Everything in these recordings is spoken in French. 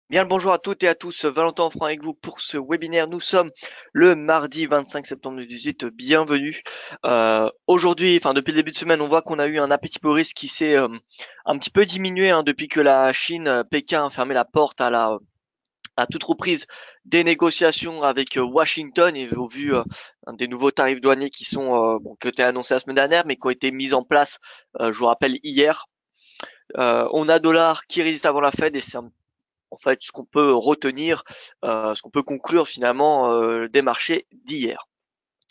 Bien le bonjour à toutes et à tous, Valentin Franc avec vous pour ce webinaire. Nous sommes le mardi 25 septembre 2018, bienvenue. Aujourd'hui, enfin depuis le début de semaine, on voit qu'on a eu un appétit pour le risque qui s'est un petit peu diminué depuis que la Chine, Pékin a fermé la porte à toute reprise des négociations avec Washington et au vu des nouveaux tarifs douaniers qui sont qui ont été annoncés la semaine dernière mais qui ont été mis en place, je vous rappelle hier. On a dollar qui résiste avant la Fed et c'est en fait ce qu'on peut retenir, ce qu'on peut conclure finalement des marchés d'hier.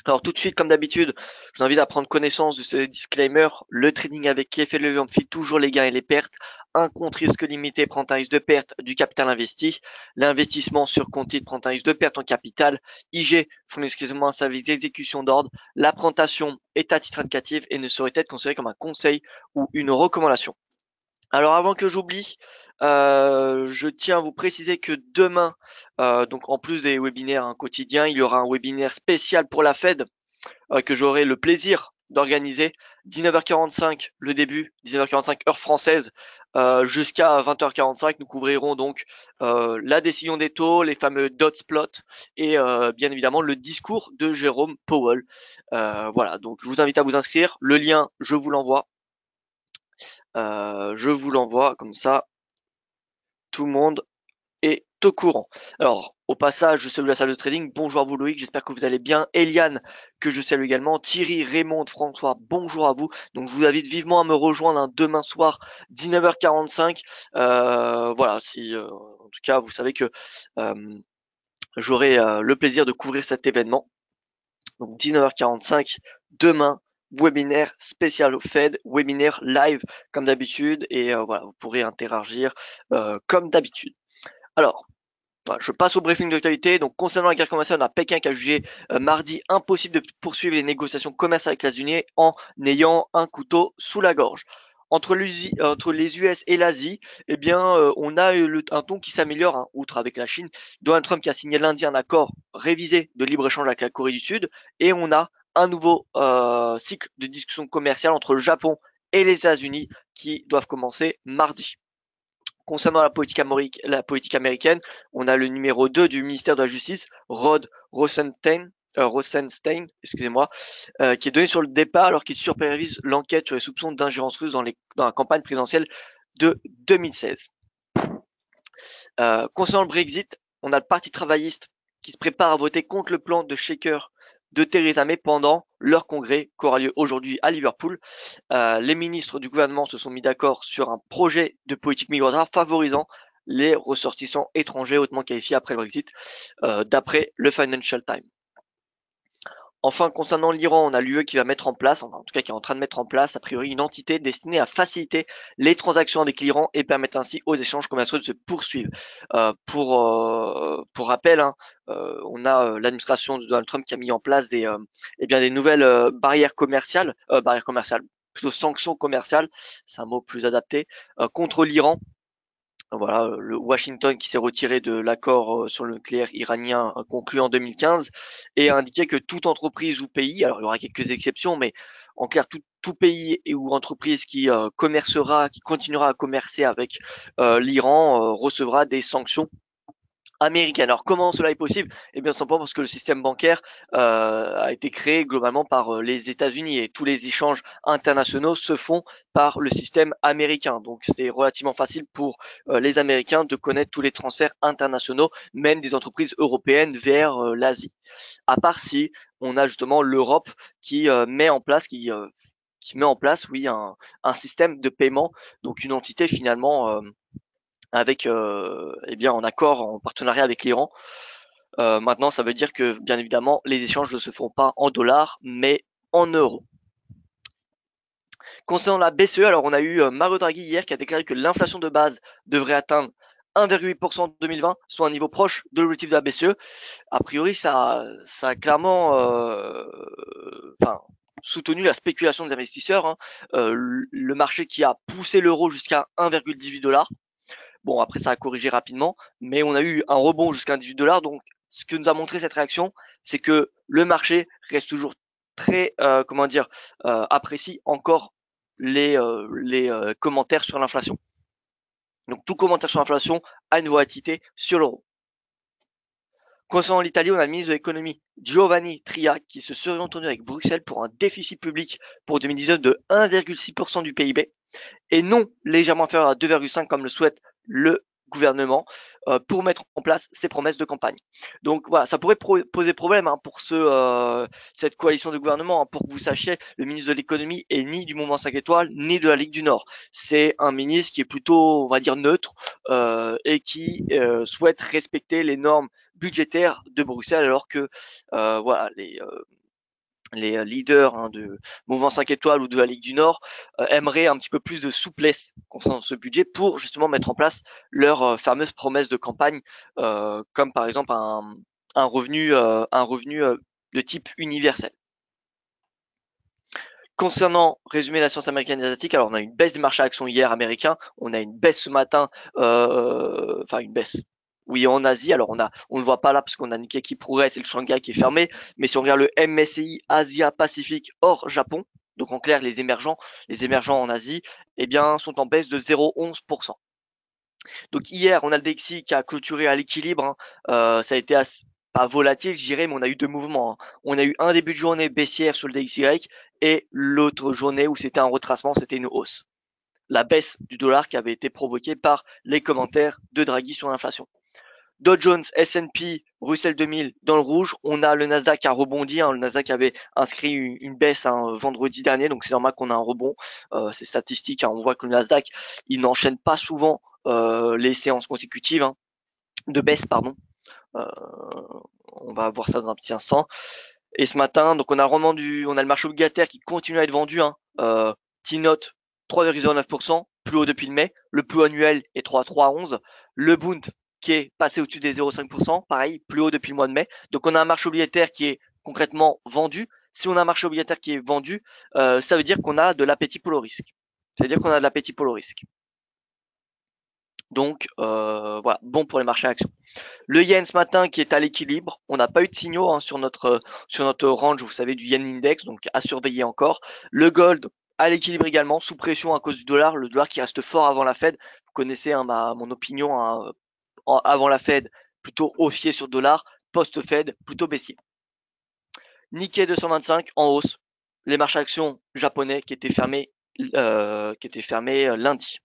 Alors tout de suite, comme d'habitude, je vous invite à prendre connaissance de ce disclaimer. Le trading avec effet de levier amplifie toujours les gains et les pertes. Un compte risque limité prend un risque de perte du capital investi. L'investissement sur compte titre prend un risque de perte en capital. IG fournit exclusivement un service d'exécution d'ordre. La présentation est à titre indicatif et ne saurait être considérée comme un conseil ou une recommandation. Alors avant que j'oublie, je tiens à vous préciser que demain, donc en plus des webinaires quotidiens, il y aura un webinaire spécial pour la Fed que j'aurai le plaisir d'organiser. 19h45 le début, 19h45 heure française, jusqu'à 20h45. Nous couvrirons donc la décision des taux, les fameux dot plots et bien évidemment le discours de Jérôme Powell. Voilà, donc je vous invite à vous inscrire. Le lien, je vous l'envoie. Comme ça tout le monde est au courant. Alors, au passage, je salue la salle de trading. Bonjour à vous Loïc, j'espère que vous allez bien. Eliane, que je salue également. Thierry, Raymond, François, bonjour à vous. Donc, je vous invite vivement à me rejoindre demain soir, 19h45. Voilà, si en tout cas, vous savez que euh, j'aurai le plaisir de couvrir cet événement. Donc, 19h45, demain, webinaire spécial au Fed, webinaire live comme d'habitude. Et voilà, vous pourrez interagir comme d'habitude. Alors, voilà, je passe au briefing d'actualité. Donc, concernant la guerre commerciale, on a Pékin qui a jugé mardi impossible de poursuivre les négociations commerciales avec les États-Unis en ayant un couteau sous la gorge. Entre les US et l'Asie, eh bien, on a un ton qui s'améliore, outre avec la Chine. Donald Trump qui a signé lundi un accord révisé de libre-échange avec la Corée du Sud. Et on a un nouveau cycle de discussions commerciales entre le Japon et les États-Unis qui doivent commencer mardi. Concernant la politique américaine, on a le numéro 2 du ministère de la Justice, Rod Rosenstein, excusez-moi, qui est donné sur le départ alors qu'il supervise l'enquête sur les soupçons d'ingérence russe dans la campagne présidentielle de 2016. Concernant le Brexit, on a le Parti travailliste qui se prépare à voter contre le plan de Shaker de Theresa May pendant leur congrès qui aura lieu aujourd'hui à Liverpool. Les ministres du gouvernement se sont mis d'accord sur un projet de politique migratoire favorisant les ressortissants étrangers hautement qualifiés après le Brexit, d'après le Financial Times. Enfin, concernant l'Iran, on a l'UE qui va mettre en place, enfin, en tout cas qui est en train de mettre en place, a priori, une entité destinée à faciliter les transactions avec l'Iran et permettre ainsi aux échanges commerciaux de se poursuivre. Pour rappel, on a l'administration de Donald Trump qui a mis en place des nouvelles barrières commerciales, plutôt sanctions commerciales, c'est un mot plus adapté, contre l'Iran. Voilà, le Washington qui s'est retiré de l'accord sur le nucléaire iranien conclu en 2015 et a indiqué que toute entreprise ou pays, alors il y aura quelques exceptions, mais en clair tout pays ou entreprise qui continuera à commercer avec l'Iran recevra des sanctions américaine. Alors comment cela est possible? Eh bien simplement parce que le système bancaire a été créé globalement par les États-Unis et tous les échanges internationaux se font par le système américain. Donc c'est relativement facile pour les Américains de connaître tous les transferts internationaux, même des entreprises européennes vers l'Asie. À part si on a justement l'Europe qui met en place, oui, un système de paiement, donc une entité finalement avec en accord, en partenariat avec l'Iran. Maintenant, ça veut dire que bien évidemment, les échanges ne se font pas en dollars, mais en euros. Concernant la BCE, alors on a eu Mario Draghi hier qui a déclaré que l'inflation de base devrait atteindre 1,8% en 2020, soit un niveau proche de l'objectif de la BCE. A priori, ça a clairement soutenu la spéculation des investisseurs. Le marché qui a poussé l'euro jusqu'à 1,18 $. Bon, après, ça a corrigé rapidement, mais on a eu un rebond jusqu'à 18 $. Donc, ce que nous a montré cette réaction, c'est que le marché reste toujours très, apprécie encore les commentaires sur l'inflation. Donc tout commentaire sur l'inflation a une volatilité sur l'euro. Concernant l'Italie, on a le ministre de l'économie Giovanni Tria qui se serait entendu avec Bruxelles pour un déficit public pour 2019 de 1,6% du PIB et non légèrement inférieur à 2,5 comme le souhaite le gouvernement pour mettre en place ses promesses de campagne. Donc voilà, ça pourrait poser problème pour cette coalition de gouvernement. Pour que vous sachiez, le ministre de l'économie est ni du mouvement 5 étoiles ni de la Ligue du Nord. C'est un ministre qui est plutôt, on va dire, neutre et qui souhaite respecter les normes budgétaires de Bruxelles, alors que voilà, les leaders de Mouvement 5 étoiles ou de la Ligue du Nord aimeraient un petit peu plus de souplesse concernant ce budget pour justement mettre en place leurs fameuses promesses de campagne, comme par exemple un revenu de type universel. Concernant résumé la science américaine et asiatique, alors on a une baisse des marchés actions hier américains, on a une baisse ce matin, enfin une baisse. Oui, en Asie, alors on le voit pas là parce qu'on a Nikkei qui progresse et le Shanghai qui est fermé, mais si on regarde le MSCI Asia Pacifique hors Japon, donc en clair les émergents en Asie, eh bien sont en baisse de 0,11%. Donc hier, on a le DXY qui a clôturé à l'équilibre, ça a été pas volatile, je dirais, mais on a eu deux mouvements. On a eu un début de journée baissière sur le DXY et l'autre journée où c'était un retracement, c'était une hausse. La baisse du dollar qui avait été provoquée par les commentaires de Draghi sur l'inflation. Dow Jones, S&P, Russell 2000 dans le rouge. On a le Nasdaq qui a rebondi. Le Nasdaq avait inscrit une baisse vendredi dernier, donc c'est normal qu'on a un rebond. C'est statistique. On voit que le Nasdaq, il n'enchaîne pas souvent les séances consécutives de baisse, pardon. On va voir ça dans un petit instant. Et ce matin, donc on a le marché obligataire qui continue à être vendu. T-Note 3,09%, plus haut depuis le mai. Le plus annuel est 3,11. Le Bund qui est passé au-dessus des 0,5%, pareil, plus haut depuis le mois de mai. Donc on a un marché obligataire qui est concrètement vendu. Si on a un marché obligataire qui est vendu, ça veut dire qu'on a de l'appétit pour le risque. C'est-à-dire qu'on a de l'appétit pour le risque. Donc voilà, bon pour les marchés actions. Le yen ce matin qui est à l'équilibre, on n'a pas eu de signaux sur notre range, vous savez, du yen index, donc à surveiller encore. Le gold à l'équilibre également, sous pression à cause du dollar, le dollar qui reste fort avant la Fed. Vous connaissez mon opinion avant la Fed, plutôt haussier sur le dollar, post-Fed, plutôt baissier. Nikkei 225 en hausse, les marchés actions japonais qui étaient fermés lundi.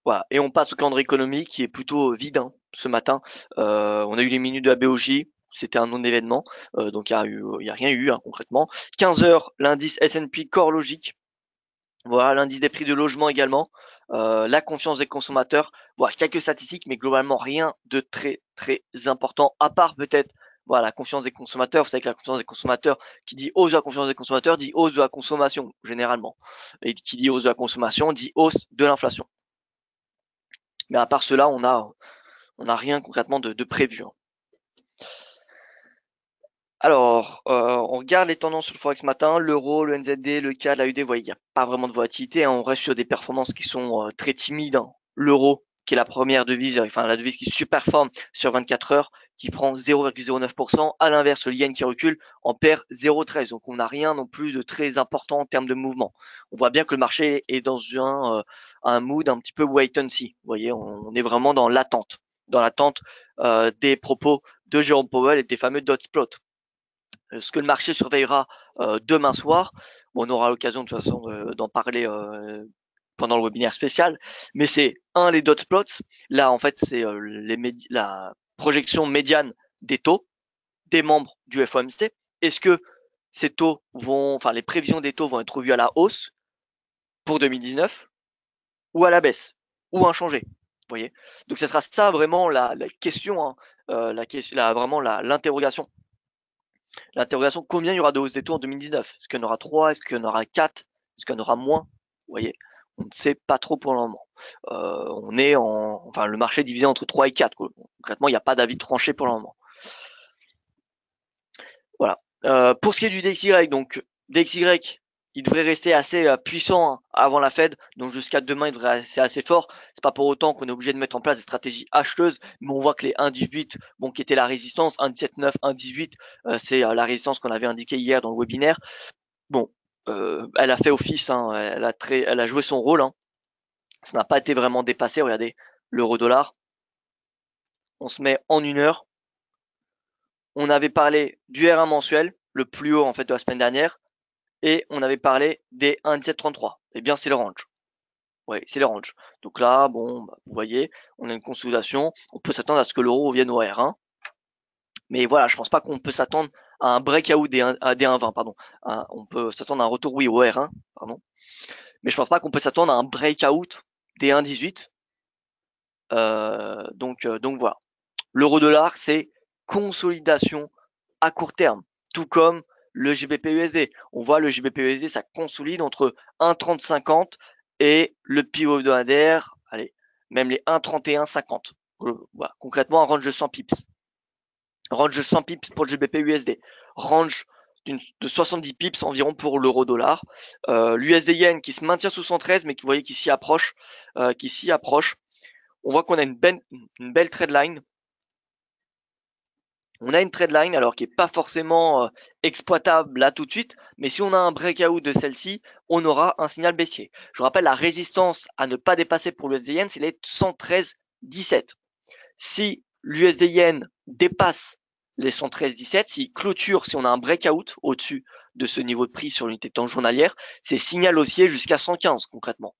Voilà. Et on passe au calendrier économique qui est plutôt vide ce matin. On a eu les minutes de la BOJ, c'était un non-événement, donc il y a rien eu concrètement. 15 heures, l'indice S&P Core Logique. Voilà, l'indice des prix de logement également, la confiance des consommateurs. Voilà, quelques statistiques, mais globalement rien de très très important, à part peut-être voilà, la confiance des consommateurs. Vous savez que la confiance des consommateurs, qui dit hausse de la confiance des consommateurs, dit hausse de la consommation, généralement. Et qui dit hausse de la consommation, dit hausse de l'inflation. Mais à part cela, on a rien concrètement de prévu. Alors, on regarde les tendances sur le Forex matin, l'euro, le NZD, le CAD, la UD, vous voyez, il n'y a pas vraiment de volatilité, on reste sur des performances qui sont très timides. L'euro, qui est la première devise, enfin la devise qui surperforme sur 24 heures, qui prend 0,09%. À l'inverse, le yen qui recule en perd 0,13. Donc on n'a rien non plus de très important en termes de mouvement. On voit bien que le marché est dans un mood un petit peu wait and see. Vous voyez, on est vraiment dans l'attente des propos de Jérôme Powell et des fameux dot plots. Ce que le marché surveillera demain soir, on aura l'occasion de toute façon d'en parler pendant le webinaire spécial, mais c'est les dot plots. Là, en fait, c'est la projection médiane des taux des membres du FOMC. Est-ce que ces taux les prévisions des taux vont être revues à la hausse pour 2019 ou à la baisse ou inchangées? Vous voyez. Donc, ce sera ça vraiment la question, vraiment l'interrogation. L'interrogation, combien il y aura de hausse des taux en 2019? Est-ce qu'il y en aura 3? Est-ce qu'il y en aura 4? Est-ce qu'il y en aura moins? Vous voyez, on ne sait pas trop pour le moment. Le marché est divisé entre 3 et 4. Concrètement, il n'y a pas d'avis tranché pour le moment. Voilà. Pour ce qui est du DXY, donc DXY, il devrait rester assez puissant avant la Fed, donc jusqu'à demain il devrait rester assez fort. C'est pas pour autant qu'on est obligé de mettre en place des stratégies acheteuses, mais on voit que les 1,18, qui était la résistance, 1,17,9, 1,18, c'est la résistance qu'on avait indiquée hier dans le webinaire. Elle a fait office, elle a joué son rôle. Ça n'a pas été vraiment dépassé. Regardez, l'euro-dollar. On se met en 1 heure. On avait parlé du R1 mensuel, le plus haut en fait de la semaine dernière, et on avait parlé des 1,1733. Eh bien, c'est le range. Oui, c'est le range. Donc là, bon, bah, vous voyez, on a une consolidation. On peut s'attendre à ce que l'euro revienne au R1. Mais voilà, je pense pas qu'on peut s'attendre à un breakout des 1,20, pardon. On peut s'attendre à un retour, oui, au R1, pardon. Mais je pense pas qu'on peut s'attendre à un breakout des 1,18. Donc voilà. L'euro-dollar, c'est consolidation à court terme, tout comme le GBP-USD. On voit le GBP-USD, ça consolide entre 1,3050 et le pivot hebdomadaire, allez, même les 1,3150. Voilà, concrètement, un range de 100 pips. Range de 100 pips pour le GBP-USD. Range de 70 pips environ pour l'euro-dollar. L'USD yen qui se maintient sous 113, mais qui vous voyez qui s'y approche, On voit qu'on a une belle trade line. On a une trade line alors qui est pas forcément exploitable là tout de suite, mais si on a un breakout de celle-ci, on aura un signal baissier. Je vous rappelle la résistance à ne pas dépasser pour l'USD yen, c'est les 113,17. Si l'USD yen dépasse les 113,17, si clôture, si on a un breakout au-dessus de ce niveau de prix sur l'unité de temps journalière, c'est signal haussier jusqu'à 115 concrètement.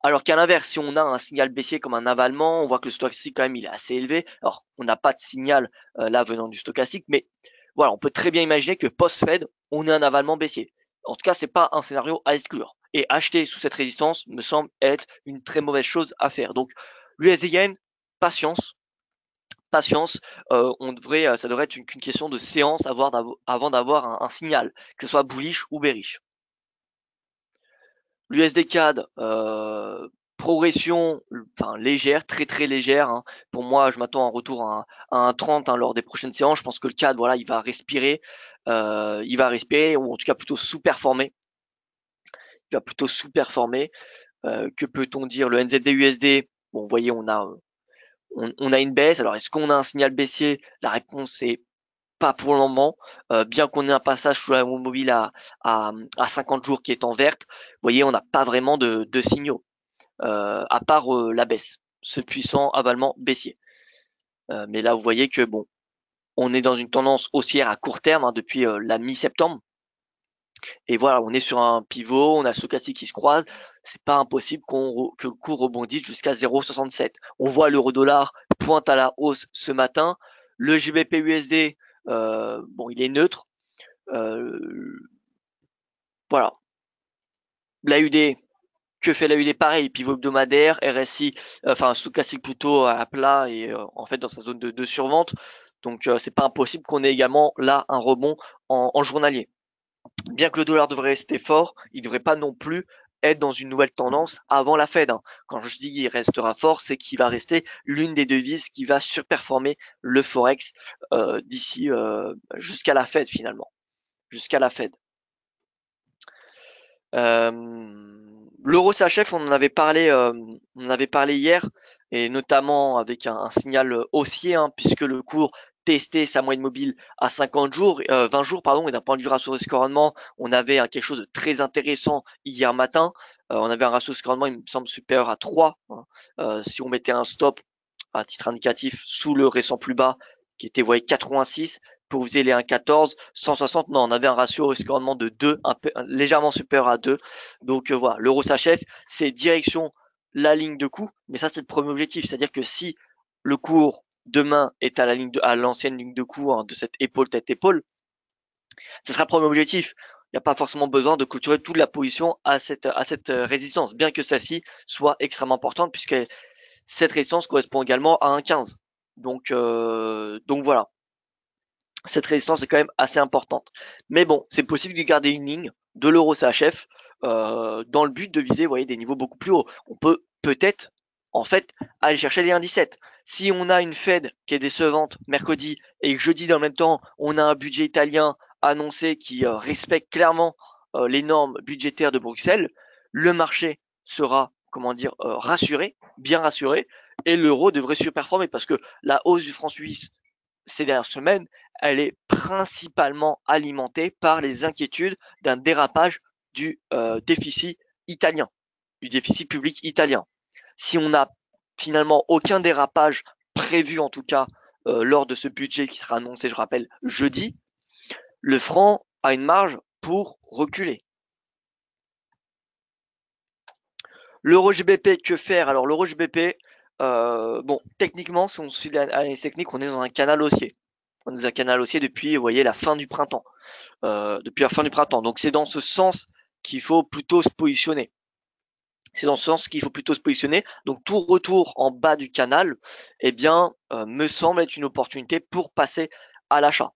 Alors qu'à l'inverse, si on a un signal baissier comme un avalement, on voit que le stochastique quand même il est assez élevé. Alors on n'a pas de signal là venant du stochastique, mais voilà, on peut très bien imaginer que post-Fed, on ait un avalement baissier. En tout cas, c'est pas un scénario à exclure. Et acheter sous cette résistance me semble être une très mauvaise chose à faire. Donc l'USD yen, patience, patience. Ça devrait être qu'une question de séance avant d'avoir un signal, que ce soit bullish ou bearish. L'USD CAD, progression enfin légère, très très légère. Hein. Pour moi, je m'attends à un retour à un 30 hein, lors des prochaines séances. Je pense que le CAD, voilà, il va respirer, ou en tout cas plutôt sous-performer. Il va plutôt sous-performer. Que peut-on dire? Le NZD-USD, bon, vous voyez, on a une baisse. Alors, est-ce qu'on a un signal baissier? La réponse est pas pour le moment, bien qu'on ait un passage sous la mobile à 50 jours qui est en verte, vous voyez, on n'a pas vraiment de signaux, à part la baisse, ce puissant avalement baissier. Mais là, vous voyez que bon, on est dans une tendance haussière à court terme hein, depuis la mi-septembre. Et voilà, on est sur un pivot, on a ce stochastique qui se croise. C'est pas impossible que le cours rebondisse jusqu'à 0,67. On voit l'euro-dollar pointe à la hausse ce matin. Le GBP-USD, bon, il est neutre. Voilà. L'AUD, que fait l'AUD? Pareil, pivot hebdomadaire, RSI, enfin stochastique plutôt à plat et en fait dans sa zone de survente. Donc c'est pas impossible qu'on ait également là un rebond en journalier. Bien que le dollar devrait rester fort, il ne devrait pas non plus être dans une nouvelle tendance avant la Fed. Hein. Quand je dis qu'il restera fort, c'est qu'il va rester l'une des devises qui va surperformer le Forex d'ici jusqu'à la Fed finalement. Jusqu'à la Fed. L'euro CHF, on en avait parlé hier, et notamment avec un signal haussier, hein, puisque le cours testait sa moyenne mobile à 50 jours, 20 jours, pardon, et d'un point de vue ratio risque-rendement, on avait quelque chose de très intéressant hier matin. On avait un ratio risque-rendement, il me semble, supérieur à 3. Hein. Si on mettait un stop à titre indicatif sous le récent plus bas, qui était, vous voyez, 86, pour vous les 1,14, 160, non, on avait un ratio risque-rendement de 2, légèrement supérieur à 2. Donc voilà, l'euro s'achève, c'est direction la ligne de coup, mais ça c'est le premier objectif, c'est-à-dire que si le cours demain est à l'ancienne ligne de coup hein, de cette épaule tête épaule, ce sera le premier objectif. Il n'y a pas forcément besoin de clôturer toute la position à cette résistance, bien que celle-ci soit extrêmement importante puisque cette résistance correspond également à 1,15. Donc voilà. Cette résistance est quand même assez importante. Mais bon, c'est possible de garder une ligne de l'euro CHF dans le but de viser, vous voyez, des niveaux beaucoup plus hauts. On peut peut-être, en fait, aller chercher les 1,17. Si on a une Fed qui est décevante mercredi et que jeudi, dans le même temps, on a un budget italien annoncé qui respecte clairement les normes budgétaires de Bruxelles, le marché sera, comment dire, rassuré, bien rassuré, et l'euro devrait surperformer parce que la hausse du franc suisse ces dernières semaines, elle est principalement alimentée par les inquiétudes d'un dérapage du déficit italien, du déficit public italien. si on n'a finalement aucun dérapage prévu en tout cas lors de ce budget qui sera annoncé, je rappelle, jeudi, le franc a une marge pour reculer. L'euro GBP, que faire? Alors l'euro GBP, bon, techniquement, si on suit l'analyse technique, on est dans un canal haussier. On est dans un canal haussier depuis, vous voyez, la fin du printemps. Depuis la fin du printemps. Donc c'est dans ce sens qu'il faut plutôt se positionner. C'est dans ce sens qu'il faut plutôt se positionner. Donc tout retour en bas du canal, eh bien, me semble être une opportunité pour passer à l'achat.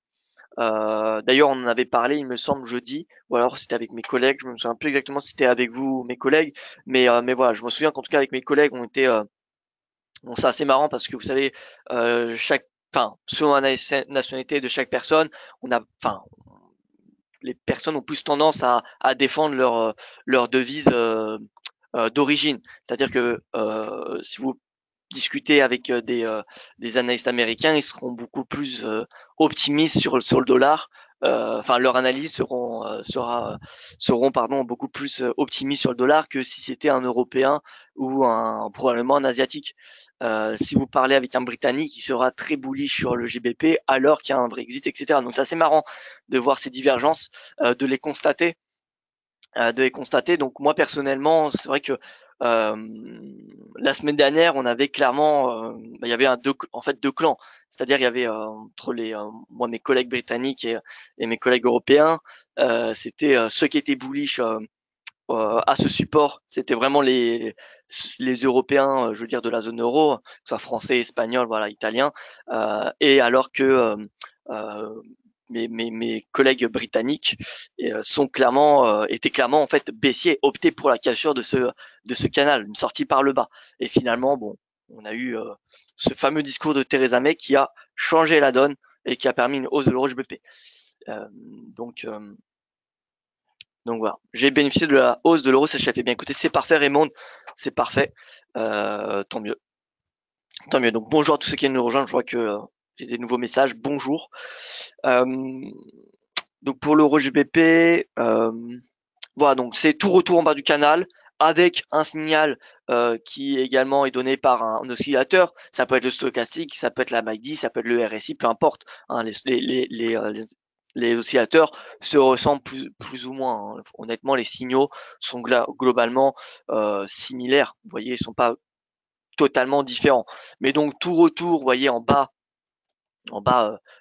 D'ailleurs, on en avait parlé, il me semble, jeudi, ou alors c'était avec mes collègues. Je me souviens plus exactement si c'était avec vous ou mes collègues, mais voilà, je me souviens qu'en tout cas avec mes collègues, on était, bon, c'est assez marrant parce que vous savez, enfin, selon la nationalité de chaque personne, enfin, les personnes ont plus tendance à défendre leur devise d'origine. C'est-à-dire que si vous discutez avec des analystes américains, ils seront beaucoup plus optimistes sur le dollar. Enfin, leurs analyses seront pardon beaucoup plus optimistes sur le dollar que si c'était un Européen ou probablement un Asiatique. Si vous parlez avec un Britannique, il sera très bullish sur le GBP alors qu'il y a un Brexit, etc. Donc c'est assez marrant de voir ces divergences, de les constater Donc moi personnellement, c'est vrai que la semaine dernière, on avait clairement, il y avait en fait deux clans. C'est-à-dire il y avait entre moi mes collègues britanniques et mes collègues européens, c'était ceux qui étaient bullish à ce support. C'était vraiment les Européens, je veux dire de la zone euro, que ce soit français, espagnol, voilà, italien, et alors que euh, mes collègues britanniques étaient clairement en fait baissiers, optaient pour la cassure de ce canal, une sortie par le bas. Et finalement, bon, on a eu ce fameux discours de Theresa May qui a changé la donne et qui a permis une hausse de l'euro GBP. Euh, donc, euh, donc voilà, j'ai bénéficié de la hausse de l'euro, ça fait bien. Écoutez, c'est parfait Raymond, c'est parfait. Tant mieux, tant mieux. Donc bonjour à tous ceux qui viennent nous rejoindre. Je vois que j'ai des nouveaux messages. Bonjour. Euh, donc pour l'euro GBP, voilà, donc c'est tout retour en bas du canal avec un signal qui également est donné par un oscillateur. Ça peut être le stochastique, ça peut être la MACD, ça peut être le RSI, peu importe. Hein, les oscillateurs se ressemblent plus ou moins. Hein. Honnêtement, les signaux sont globalement similaires. Vous voyez, ils sont pas totalement différents. Mais donc tout retour, vous voyez, en bas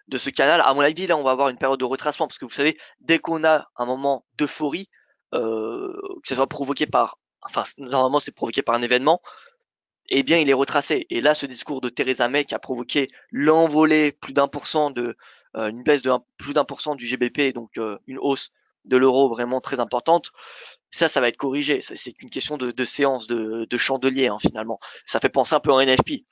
de ce canal. À mon avis, là, on va avoir une période de retracement parce que vous savez, dès qu'on a un moment d'euphorie, que ce soit provoqué enfin, normalement, c'est provoqué par un événement, eh bien, il est retracé. Et là, ce discours de Theresa May qui a provoqué l'envolée une baisse de plus d'1% du GBP, donc une hausse de l'euro vraiment très importante. Ça va être corrigé. C'est une question de séance, de chandelier, hein, finalement. Ça fait penser un peu en NFP.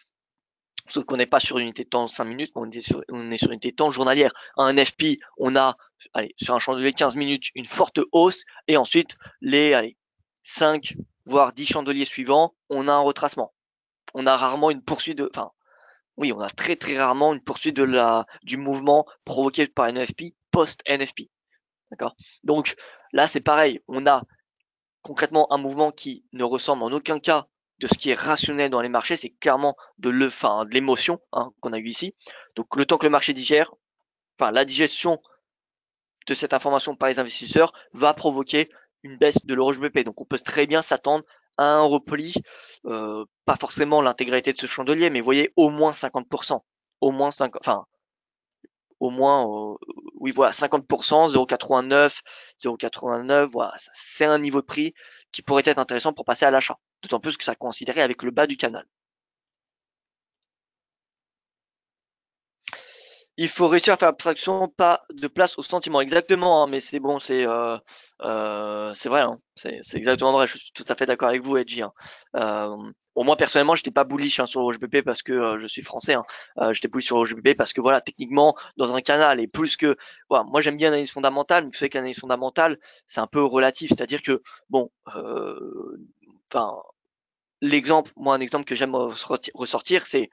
Sauf qu'on n'est pas sur une unité de temps 5 minutes, mais on est sur une unité de temps journalière. Un NFP, on a, sur un chandelier 15 minutes, une forte hausse, et ensuite, les 5, voire 10 chandeliers suivants, on a un retracement. On a rarement une poursuite enfin, oui, on a très très rarement une poursuite du mouvement provoqué par un NFP post-NFP. D'accord? Donc, là, c'est pareil. On a concrètement un mouvement qui ne ressemble en aucun cas de ce qui est rationnel dans les marchés, c'est clairement de l'émotion, hein, qu'on a eu ici. Donc le temps que le marché digère, enfin la digestion de cette information par les investisseurs va provoquer une baisse de l'euro GBP. Donc on peut très bien s'attendre à un repli, pas forcément l'intégralité de ce chandelier, mais vous voyez au moins 50%, au moins 5, enfin au moins, oui voilà 50%, 0,89, 0,89, voilà, c'est un niveau de prix qui pourrait être intéressant pour passer à l'achat. D'autant plus que ça coïnciderait avec le bas du canal. Il faut réussir à faire abstraction, pas de place au sentiment. Exactement, hein, mais c'est bon, c'est vrai, hein, c'est exactement vrai. Je suis tout à fait d'accord avec vous, Edgy. Hein. Bon, moi personnellement, j'étais pas bullish sur le OGBP parce que je suis français. Hein. J'étais bullish sur le OGBP parce que voilà, techniquement, dans un canal et plus que, voilà, moi j'aime bien l'analyse fondamentale, mais vous savez que l'analyse fondamentale, c'est un peu relatif, c'est-à-dire que bon, enfin, un exemple que j'aime ressortir, c'est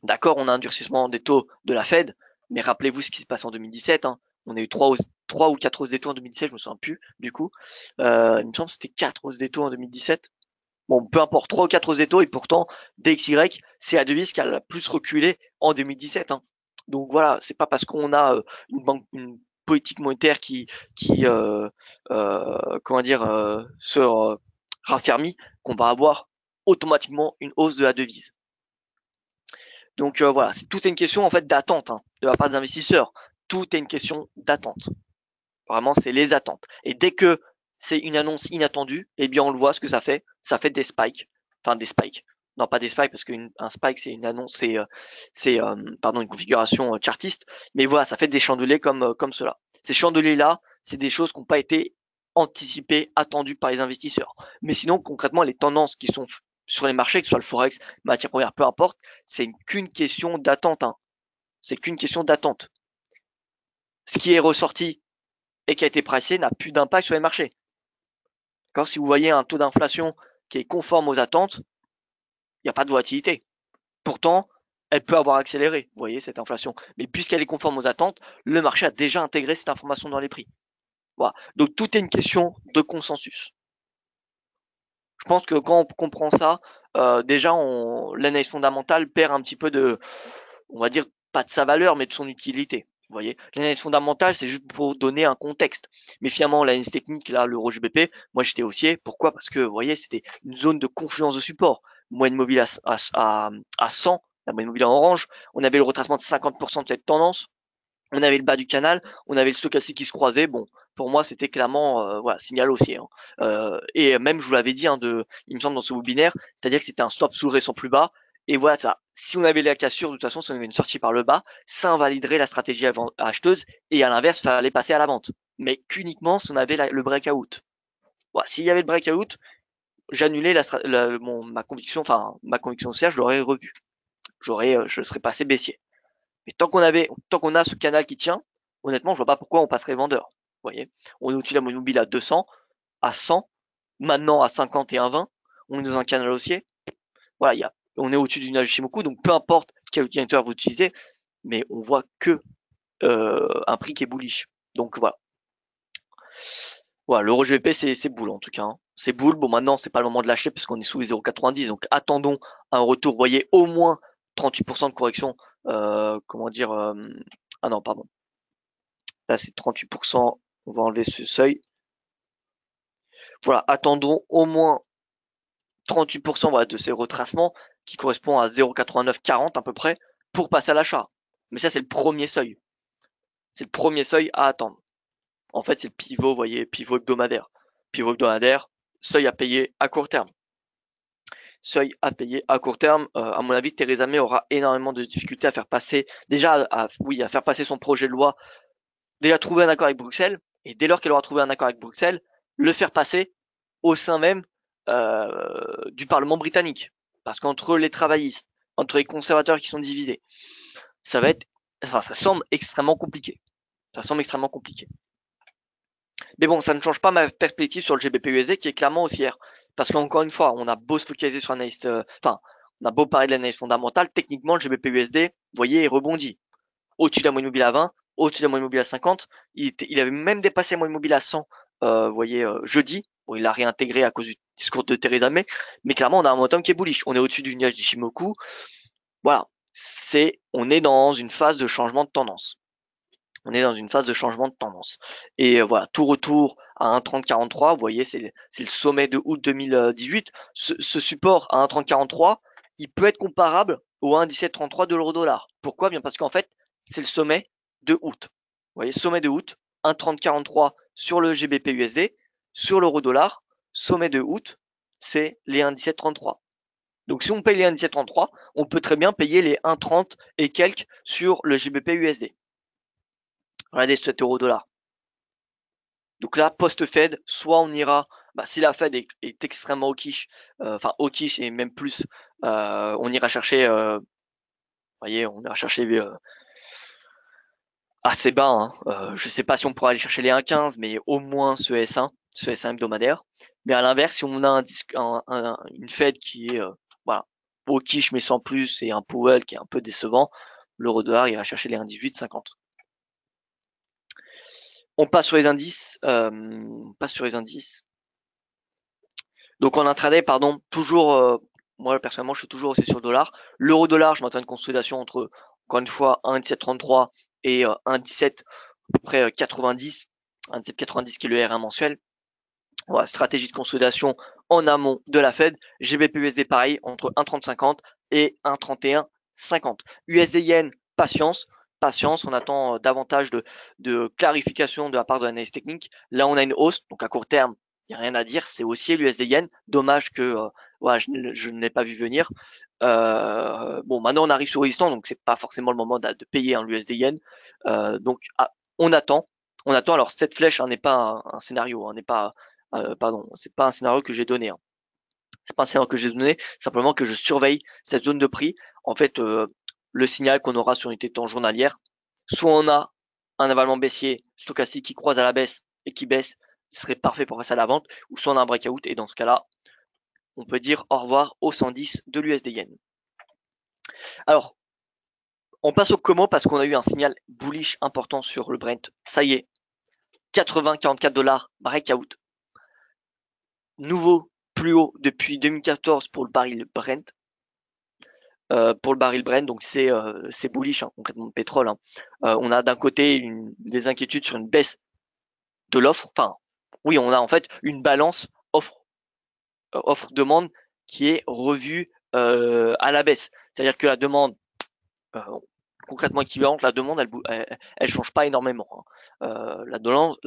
d'accord, on a un durcissement des taux de la Fed, mais rappelez-vous ce qui se passe en 2017. Hein. On a eu trois ou quatre hausses des taux en 2017, je me souviens plus du coup. Il me semble que c'était quatre hausses des taux en 2017. Bon, peu importe, 3 ou 4 étaux, et pourtant, DXY, c'est la devise qui a le plus reculé en 2017, hein. Donc voilà, c'est pas parce qu'on a une politique monétaire qui comment dire, se raffermit qu'on va avoir automatiquement une hausse de la devise. Donc voilà, tout est une question en fait d'attente, hein, de la part des investisseurs. Tout est une question d'attente. Vraiment, c'est les attentes. Et dès que c'est une annonce inattendue, eh bien on le voit ce que ça fait. Ça fait des spikes. Enfin des spikes. Non, pas des spikes parce qu'un spike c'est une annonce, c'est pardon une configuration chartiste. Mais voilà, ça fait des chandeliers comme cela. Ces chandeliers là, c'est des choses qui n'ont pas été anticipées, attendues par les investisseurs. Mais sinon concrètement, les tendances qui sont sur les marchés, que ce soit le forex, matière première, peu importe, c'est qu'une question d'attente, hein. C'est qu'une question d'attente. Ce qui est ressorti et qui a été pricé n'a plus d'impact sur les marchés. Quand si vous voyez un taux d'inflation qui est conforme aux attentes, il n'y a pas de volatilité. Pourtant, elle peut avoir accéléré, vous voyez, cette inflation. Mais puisqu'elle est conforme aux attentes, le marché a déjà intégré cette information dans les prix. Voilà. Donc tout est une question de consensus. Je pense que quand on comprend ça, déjà l'analyse fondamentale perd un petit peu de, on va dire, pas de sa valeur, mais de son utilité. Vous voyez, l'analyse fondamentale, c'est juste pour donner un contexte. Mais finalement, l'analyse technique, là, l'euro GBP, moi j'étais haussier. Pourquoi? Parce que, vous voyez, c'était une zone de confluence de support. Moyenne mobile à 100, la moyenne mobile en orange. On avait le retracement de 50% de cette tendance. On avait le bas du canal, on avait le stochastique qui se croisait. Bon, pour moi, c'était clairement voilà, signal haussier, hein. Et même, je vous l'avais dit, hein, il me semble dans ce webinaire, c'est-à-dire que c'était un stop sous le récent plus bas. Et voilà, ça. Si on avait la cassure, de toute façon, si on avait une sortie par le bas, ça invaliderait la stratégie acheteuse et à l'inverse, il fallait passer à la vente. Mais qu'uniquement si on avait le breakout. Voilà, s'il y avait le breakout, j'annulais ma conviction, enfin ma conviction haussière, je l'aurais revu. Je serais passé baissier. Mais tant qu'on a ce canal qui tient, honnêtement, je vois pas pourquoi on passerait vendeur. Vous voyez, on est au-dessus de la moyenne mobile à 200, à 100, maintenant à 50 et à 20. On est dans un canal haussier. Voilà, on est au-dessus du nuage Shimoku, donc peu importe quel indicateur vous utilisez, mais on voit que un prix qui est bullish. Donc voilà. Voilà, l'euro GBP c'est boule en tout cas, hein. C'est boule. Bon, maintenant c'est pas le moment de lâcher parce qu'on est sous les 0,90, donc attendons un retour. Vous voyez, au moins 38% de correction. Comment dire ah non, pardon. Là, c'est 38%. On va enlever ce seuil. Voilà, attendons au moins 38% voilà, de ces retracements qui correspond à 0,8940 à peu près pour passer à l'achat. Mais ça, c'est le premier seuil. C'est le premier seuil à attendre. En fait, c'est le pivot, vous voyez, pivot hebdomadaire. Pivot hebdomadaire, seuil à payer à court terme. Seuil à payer à court terme. À mon avis, Theresa May aura énormément de difficultés à faire passer, déjà, à faire passer son projet de loi, déjà trouver un accord avec Bruxelles, et dès lors qu'elle aura trouvé un accord avec Bruxelles, le faire passer au sein même du Parlement britannique. Parce qu'entre les travaillistes, entre les conservateurs qui sont divisés, ça va être, enfin, ça semble extrêmement compliqué. Ça semble extrêmement compliqué. Mais bon, ça ne change pas ma perspective sur le GBP-USD qui est clairement haussière. Parce qu'encore une fois, on a beau se focaliser sur l'analyse, enfin, on a beau parler de l'analyse fondamentale, techniquement, le GBP-USD, vous voyez, il rebondit. Au-dessus de la moyenne mobile à 20, au-dessus de la moyenne mobile à 50. Il avait même dépassé la moyenne mobile à 100, vous voyez, jeudi. Bon, il a réintégré à cause du discours de Theresa May. Mais clairement, on a un momentum qui est bullish. On est au-dessus du nuage d'Ishimoku. Voilà. On est dans une phase de changement de tendance. On est dans une phase de changement de tendance. Et voilà, tout retour à 1,3043, vous voyez, c'est le sommet de août 2018. Ce support à 1,3043, il peut être comparable au 1,1733 de l'euro-dollar. Pourquoi? Bien parce qu'en fait, c'est le sommet de août. Vous voyez, sommet de août, 1,3043 sur le GBP USD, sur l'euro-dollar, sommet de août, c'est les 1,1733. Donc si on paye les 1,1733, on peut très bien payer les 1,30 et quelques sur le GBP USD. Regardez 7 euros dollar. Donc là, post-Fed, soit on ira, si la Fed est extrêmement hawkish, enfin hawkish et même plus, on ira chercher, vous voyez, on ira chercher assez bas, hein. Je sais pas si on pourra aller chercher les 1,15, mais au moins ce S1 hebdomadaire. Mais à l'inverse, si on a une Fed qui est voilà, hawkish mais sans plus et un Powell qui est un peu décevant, l'euro dollar ira chercher les 1,1850. On passe sur les indices. Donc en intraday, pardon, toujours, moi personnellement, je suis toujours aussi sur le dollar. L'euro-dollar, je m'attends à une consolidation entre, encore une fois, 1,1733 et 1,17 à peu près 90, 1,1790 qui est le R1 mensuel. Voilà, stratégie de consolidation en amont de la Fed. GBP-USD pareil, entre 1,3050 et 1,3150. USD-Yen, patience. Patience, on attend davantage de clarification de la part de l'analyse technique. Là, on a une hausse, donc à court terme, il n'y a rien à dire, c'est haussier l'USD-Yen. Dommage que voilà, je ne l'ai pas vu venir. Bon, maintenant on arrive sur résistance, donc c'est pas forcément le moment de payer l'USD-Yen. Donc on attend, on attend. Alors cette flèche n'est pas un scénario, n'est pas pardon, c'est pas un scénario que j'ai donné. C'est pas un scénario que j'ai donné, simplement que je surveille cette zone de prix. En fait, le signal qu'on aura sur une unité de temps journalière, soit on a un avalement baissier stochastique qui croise à la baisse et qui baisse, ce serait parfait pour passer à la vente, ou soit on a un breakout et dans ce cas-là, on peut dire au revoir au 110 de l'USD Yen. Alors, on passe au Como parce qu'on a eu un signal bullish important sur le Brent. Ça y est, 80-44 dollars breakout. Nouveau plus haut depuis 2014 pour le baril Brent. Pour le baril Brent, donc c'est bullish concrètement le pétrole. On a d'un côté des inquiétudes sur une baisse de l'offre. Enfin, oui, on a en fait une balance offre-demande qui est revue à la baisse. C'est-à-dire que la demande euh, concrètement équivalente, la demande elle change pas énormément. La demande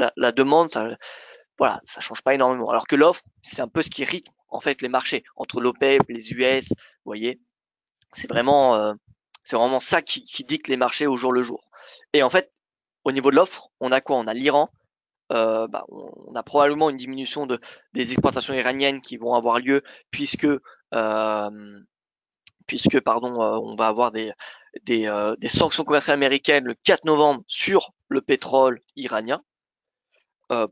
voilà, ça change pas énormément. Alors que l'offre, c'est un peu ce qui rythme en fait les marchés entre l'OPEP, les US, vous voyez, c'est vraiment ça qui dicte les marchés au jour le jour. Et en fait, au niveau de l'offre, on a quoi? On a l'Iran. On a probablement une diminution des exportations iraniennes qui vont avoir lieu puisque pardon, on va avoir des sanctions commerciales américaines le 4 novembre sur le pétrole iranien.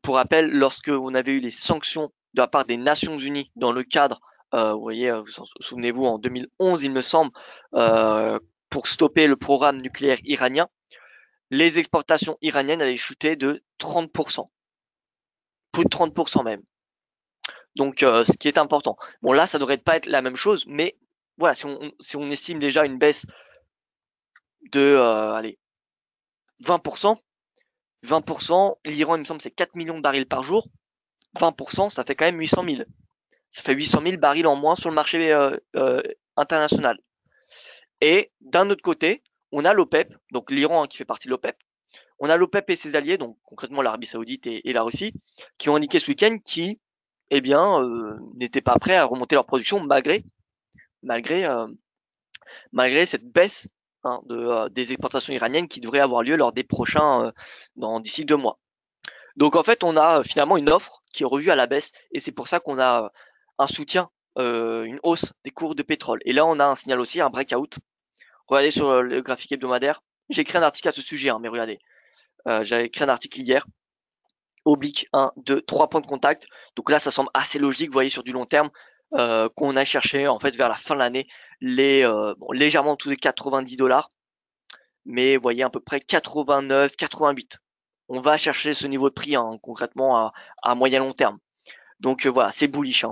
Pour rappel, lorsque on avait eu les sanctions de la part des Nations Unies dans le cadre, vous voyez, souvenez-vous, en 2011, il me semble, pour stopper le programme nucléaire iranien, les exportations iraniennes avaient chuté de 30%, plus de 30% même. Donc, ce qui est important. Bon, là, ça devrait pas être la même chose, mais voilà, si on estime déjà une baisse de, allez, 20%, 20%, l'Iran, il me semble, c'est 4 millions de barils par jour. 20%, ça fait quand même 800 000. Ça fait 800 000 barils en moins sur le marché international. Et d'un autre côté, on a l'OPEP, donc l'Iran qui fait partie de l'OPEP. On a l'OPEP et ses alliés, donc concrètement l'Arabie Saoudite et la Russie, qui ont indiqué ce week-end qui, eh bien, n'étaient pas prêts à remonter leur production malgré cette baisse des exportations iraniennes qui devrait avoir lieu lors des prochains, d'ici 2 mois. Donc en fait, on a finalement une offre qui est revue à la baisse et c'est pour ça qu'on a un soutien, une hausse des cours de pétrole. Et là, on a un signal aussi, un breakout. Regardez sur le graphique hebdomadaire. J'ai écrit un article à ce sujet, mais regardez, j'avais écrit un article hier. Oblique 1, 2, 3 points de contact. Donc là, ça semble assez logique, vous voyez, sur du long terme, qu'on a cherché en fait vers la fin de l'année légèrement en dessous des 90 dollars, mais vous voyez à peu près 89, 88. On va chercher ce niveau de prix concrètement à moyen long terme. Donc voilà, c'est bullish.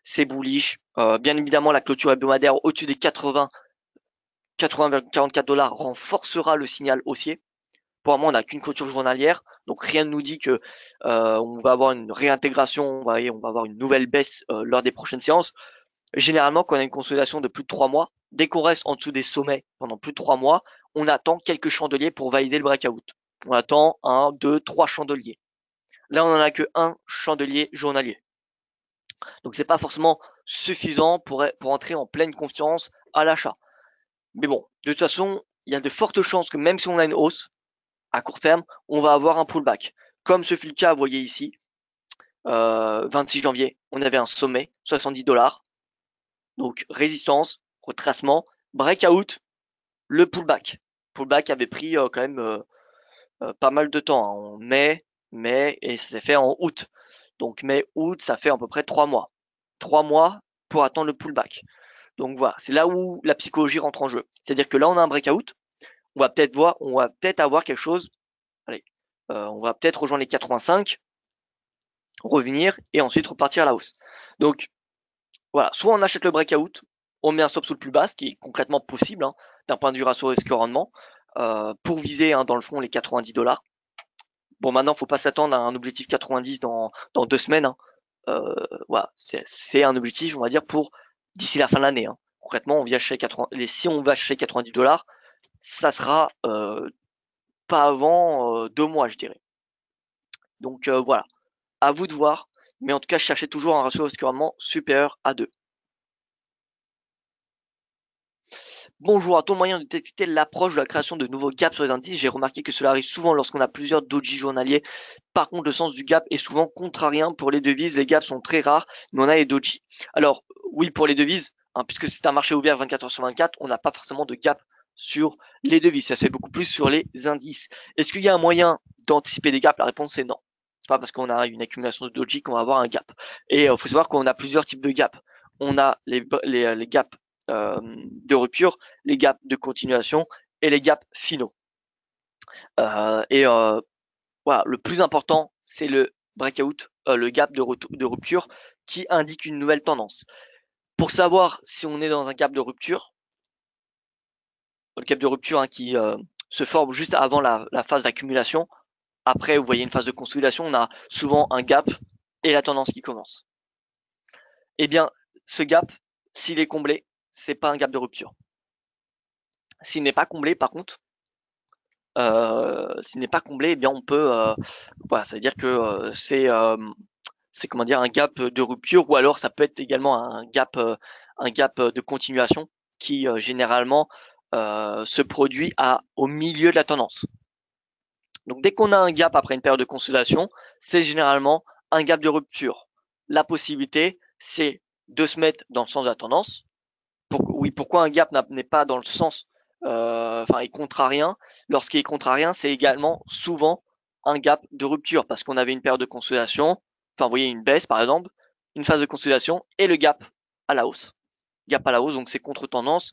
C'est bullish. Bien évidemment, la clôture hebdomadaire au-dessus des 80,44 dollars renforcera le signal haussier. Pour le moment, on n'a qu'une clôture journalière, donc rien ne nous dit que on va avoir une réintégration, on va avoir une nouvelle baisse lors des prochaines séances. Généralement, quand on a une consolidation de plus de 3 mois, dès qu'on reste en dessous des sommets pendant plus de 3 mois, on attend quelques chandeliers pour valider le breakout. On attend 1, 2, 3 chandeliers. Là, on n'en a que un chandelier journalier. Donc, c'est pas forcément suffisant pour entrer en pleine confiance à l'achat. Mais bon, de toute façon, il y a de fortes chances que même si on a une hausse, à court terme, on va avoir un pullback. Comme ce fut le cas, vous voyez ici, 26 janvier, on avait un sommet, 70 dollars. Donc, résistance, retracement, breakout, le pullback. Pullback avait pris quand même pas mal de temps, en mai, et ça s'est fait en août. Donc, mai, août, ça fait à peu près 3 mois. 3 mois pour attendre le pullback. Donc voilà, c'est là où la psychologie rentre en jeu. C'est-à-dire que là, on a un breakout, on va peut-être avoir quelque chose. Allez, on va peut-être rejoindre les 85, revenir et ensuite repartir à la hausse. Donc Voilà, soit on achète le breakout, on met un stop sous le plus bas, ce qui est concrètement possible hein, d'un point de vue ratio risque-rendement, pour viser hein, dans le fond les 90 $. Bon, maintenant, faut pas s'attendre à un objectif 90 dans 2 semaines. Hein. Voilà, c'est un objectif, on va dire, pour d'ici la fin de l'année. Hein. Concrètement, on vient chez 80, si on va chez 90 $, ça sera pas avant 2 mois, je dirais. Donc voilà, à vous de voir, mais en tout cas, cherchez toujours un ratio risque-rendement supérieur à 2. Bonjour, à ton moyen de détecter l'approche de la création de nouveaux gaps sur les indices, j'ai remarqué que cela arrive souvent lorsqu'on a plusieurs doji journaliers. Par contre, le sens du gap est souvent contrarien. Pour les devises, les gaps sont très rares, mais on a les doji. Alors, oui, pour les devises, hein, puisque c'est un marché ouvert 24 heures sur 24, on n'a pas forcément de gap sur les devises. Ça se fait beaucoup plus sur les indices. Est-ce qu'il y a un moyen d'anticiper des gaps? La réponse est non. C'est pas parce qu'on a une accumulation de doji qu'on va avoir un gap. Et il faut savoir qu'on a plusieurs types de gaps. On a les gaps de rupture, les gaps de continuation et les gaps finaux. Voilà, le plus important, c'est le breakout, le gap de rupture qui indique une nouvelle tendance. Pour savoir si on est dans un gap de rupture, le gap de rupture hein, qui se forme juste avant la phase d'accumulation. Après, vous voyez une phase de consolidation, on a souvent un gap et la tendance qui commence. Eh bien, ce gap, s'il est comblé, c'est pas un gap de rupture. S'il n'est pas comblé, par contre, s'il n'est pas comblé, eh bien on peut, voilà, ça veut dire que c'est comment dire un gap de rupture ou alors ça peut être également un gap de continuation qui généralement se produit au milieu de la tendance. Donc dès qu'on a un gap après une période de consolidation, c'est généralement un gap de rupture. La possibilité, c'est de se mettre dans le sens de la tendance. Pourquoi un gap n'est pas dans le sens, est contrarien? Lorsqu'il est contrarien, c'est également souvent un gap de rupture parce qu'on avait une période de consolidation, enfin vous voyez une baisse par exemple, une phase de consolidation et le gap à la hausse. Gap à la hausse, donc c'est contre-tendance.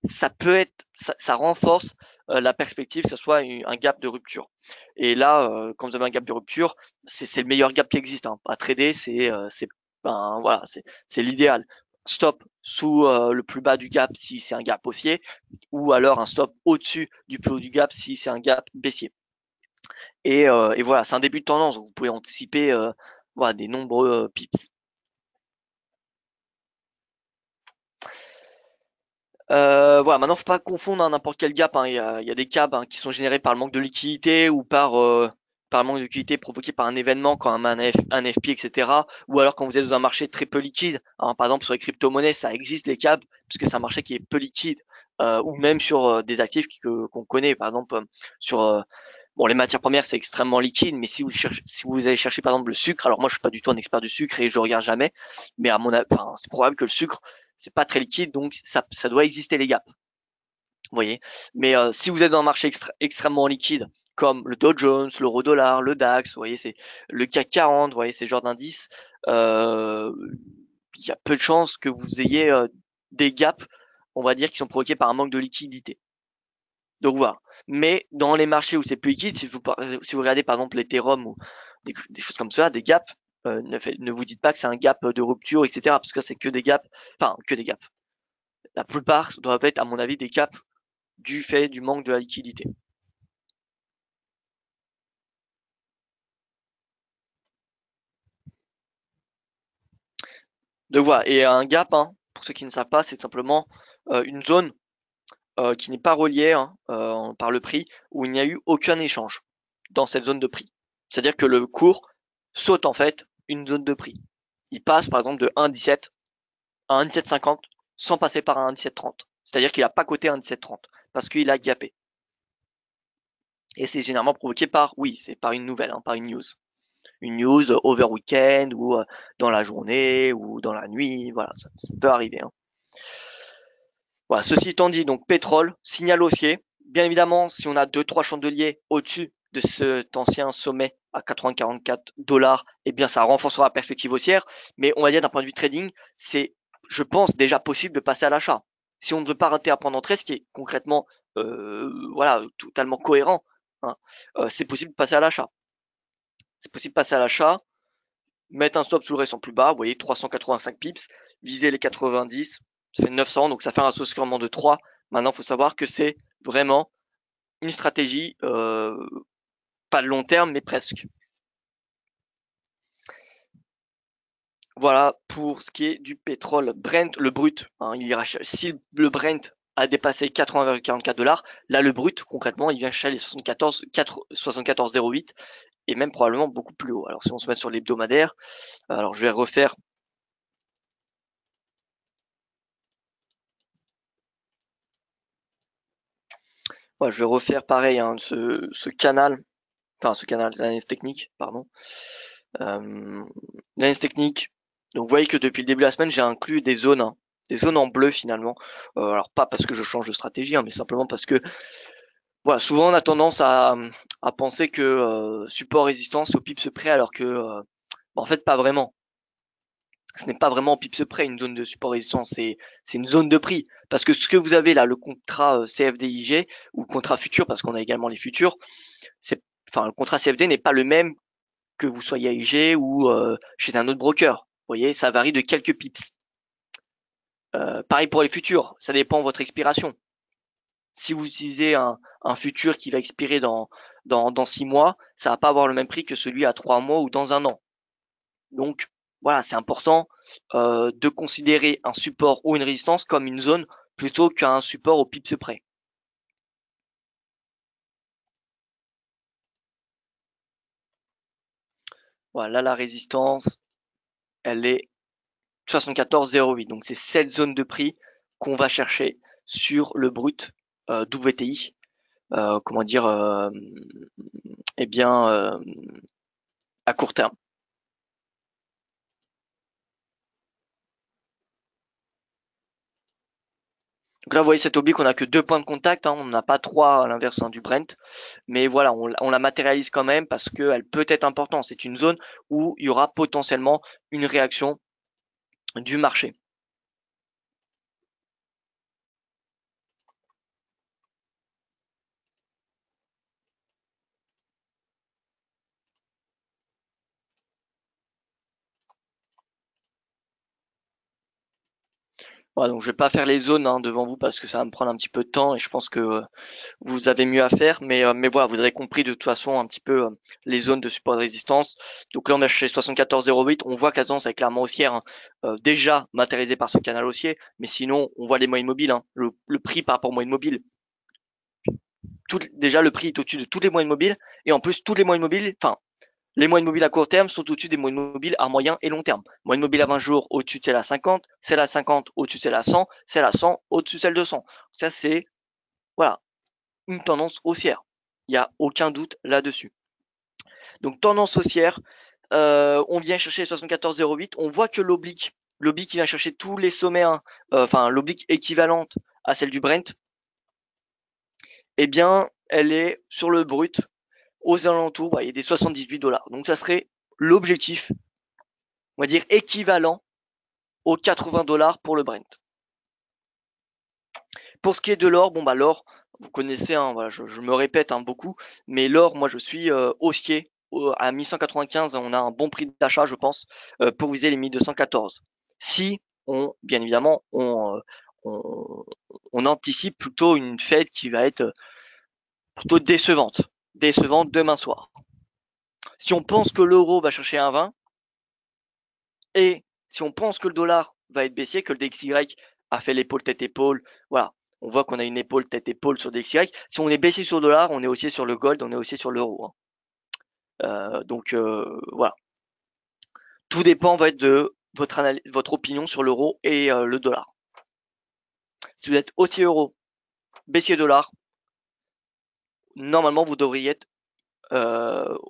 Ça peut être, ça renforce la perspective que ce soit un gap de rupture. Et là, quand vous avez un gap de rupture, c'est le meilleur gap qui existe. Hein. À trader, voilà, c'est l'idéal. Stop sous le plus bas du gap si c'est un gap haussier, ou alors un stop au-dessus du plus haut du gap si c'est un gap baissier. Et voilà, c'est un début de tendance, donc vous pouvez anticiper voilà, des nombreux pips. Voilà, maintenant faut pas confondre hein, n'importe quel gap. Hein. Il y a des gaps hein, qui sont générés par le manque de liquidité ou par le manque de liquidité provoqué par un événement comme un FP, etc. Ou alors quand vous êtes dans un marché très peu liquide. Hein, par exemple sur les crypto-monnaies, ça existe les gaps puisque c'est un marché qui est peu liquide. Ou même sur des actifs qu'on connaît, par exemple sur bon les matières premières c'est extrêmement liquide, mais si vous allez chercher par exemple le sucre, alors moi je suis pas du tout un expert du sucre et je regarde jamais, mais à mon avis, c'est probable que le sucre c'est pas très liquide, donc ça doit exister les gaps. Vous voyez. Mais si vous êtes dans un marché extrêmement liquide, comme le Dow Jones, l'euro-dollar, le DAX, vous voyez, c'est le CAC 40, vous voyez, ces genres d'indices, il y a peu de chances que vous ayez des gaps, on va dire, qui sont provoqués par un manque de liquidité. Donc voilà. Mais dans les marchés où c'est plus liquide, si vous regardez par exemple l'Ethereum ou des choses comme ça, des gaps, ne vous dites pas que c'est un gap de rupture, etc. Parce que c'est que des gaps, enfin que des gaps. La plupart doivent être, à mon avis, des gaps du fait du manque de la liquidité. Donc voilà, et un gap, hein, pour ceux qui ne savent pas, c'est simplement une zone qui n'est pas reliée hein, par le prix, où il n'y a eu aucun échange dans cette zone de prix. C'est-à-dire que le cours saute en fait une zone de prix. Il passe par exemple de 1,17 à 1,1750 sans passer par un 1,1730. C'est-à-dire qu'il n'a pas coté 1,1730 parce qu'il a gapé. Et c'est généralement provoqué par, oui, c'est par une nouvelle, hein, par une news. Une news over weekend ou dans la journée ou dans la nuit, voilà, ça peut arriver. Hein. Voilà, ceci étant dit, donc pétrole, signal haussier. Bien évidemment, si on a 2-3 chandeliers au-dessus de cet ancien sommet à 80-44 $, eh bien ça renforcera la perspective haussière. Mais on va dire d'un point de vue trading, c'est, je pense, déjà possible de passer à l'achat. Si on ne veut pas rater à point d'entrée, ce qui est concrètement, voilà, totalement cohérent, hein, c'est possible de passer à l'achat. C'est possible de passer à l'achat, mettre un stop sous le récent plus bas, vous voyez 385 pips, viser les 90, ça fait 900, donc ça fait un ratio sûrement de 3. Maintenant, il faut savoir que c'est vraiment une stratégie, pas de long terme, mais presque. Voilà pour ce qui est du pétrole Brent, le brut. Hein, si le Brent a dépassé 80,44 $, là le brut, concrètement, il vient chercher les 74,08 et même probablement beaucoup plus haut. Alors si on se met sur l'hebdomadaire, alors je vais refaire. Voilà, je vais refaire pareil, hein, ce canal, l'analyse technique, pardon. L'analyse technique. Donc vous voyez que depuis le début de la semaine, j'ai inclus des zones, hein, des zones en bleu finalement. Alors pas parce que je change de stratégie, hein, mais simplement parce que voilà, souvent on a tendance à penser que support résistance au pips près, alors que en fait pas vraiment. Ce n'est pas vraiment au pips près une zone de support résistance, c'est une zone de prix. Parce que ce que vous avez là, le contrat CFDIG ou le contrat futur, parce qu'on a également les futurs, le contrat CFD n'est pas le même que vous soyez à IG ou chez un autre broker. Vous voyez, ça varie de quelques pips. Pareil pour les futurs, ça dépend de votre expiration. Si vous utilisez un futur qui va expirer dans 6 mois, ça va pas avoir le même prix que celui à 3 mois ou dans un an. Donc voilà, c'est important de considérer un support ou une résistance comme une zone plutôt qu'un support au pips près. Voilà, là la résistance, elle est 74,08. Donc c'est cette zone de prix qu'on va chercher sur le brut WTI. Comment dire, eh bien, à court terme. Donc là, vous voyez cet oblique, on n'a que 2 points de contact, hein, on n'a pas 3 à l'inverse du Brent. Mais voilà, on la matérialise quand même parce qu'elle peut être importante. C'est une zone où il y aura potentiellement une réaction du marché. Voilà, donc je vais pas faire les zones devant vous parce que ça va me prendre un petit peu de temps et je pense que vous avez mieux à faire. Mais voilà, vous avez compris de toute façon un petit peu les zones de support de résistance. Donc là, on a chez 74,08. On voit que la tendance est clairement haussière, hein, déjà matérialisée par ce canal haussier. Mais sinon, on voit les moyennes mobiles, hein, le prix par rapport aux moyennes mobiles. Déjà, le prix est au-dessus de tous les moyennes mobiles. Et en plus, tous les moyennes mobiles, enfin, les moyennes mobiles à court terme sont au-dessus des moyennes mobiles à moyen et long terme. Moyenne mobile à 20 jours au-dessus de celle à 50, celle à 50 au-dessus de celle à 100, celle à 100 au-dessus de celle de 100. Ça, c'est, voilà, une tendance haussière. Il n'y a aucun doute là-dessus. Donc, tendance haussière, on vient chercher 74,08. On voit que l'oblique qui vient chercher tous les sommets, l'oblique équivalente à celle du Brent, eh bien, elle est sur le brut aux alentours, vous voyez, des 78 $. Donc, ça serait l'objectif, on va dire, équivalent aux 80 $ pour le Brent. Pour ce qui est de l'or, bon bah l'or, vous connaissez, hein, voilà, je me répète beaucoup, mais l'or, moi je suis haussier à 1195, on a un bon prix d'achat, je pense, pour viser les 1214. Si bien évidemment, on anticipe plutôt une fête qui va être plutôt décevante demain soir. Si on pense que l'euro va chercher un 20 et si on pense que le dollar va être baissier, que le DXY a fait l'épaule tête-épaule, voilà, on voit qu'on a une épaule tête-épaule sur DXY. Si on est baissier sur le dollar, on est aussi sur le gold, on est aussi sur l'euro. Donc voilà. Tout dépend va être de votre opinion sur l'euro et le dollar. Si vous êtes haussier euro, baissier dollar, normalement vous devriez être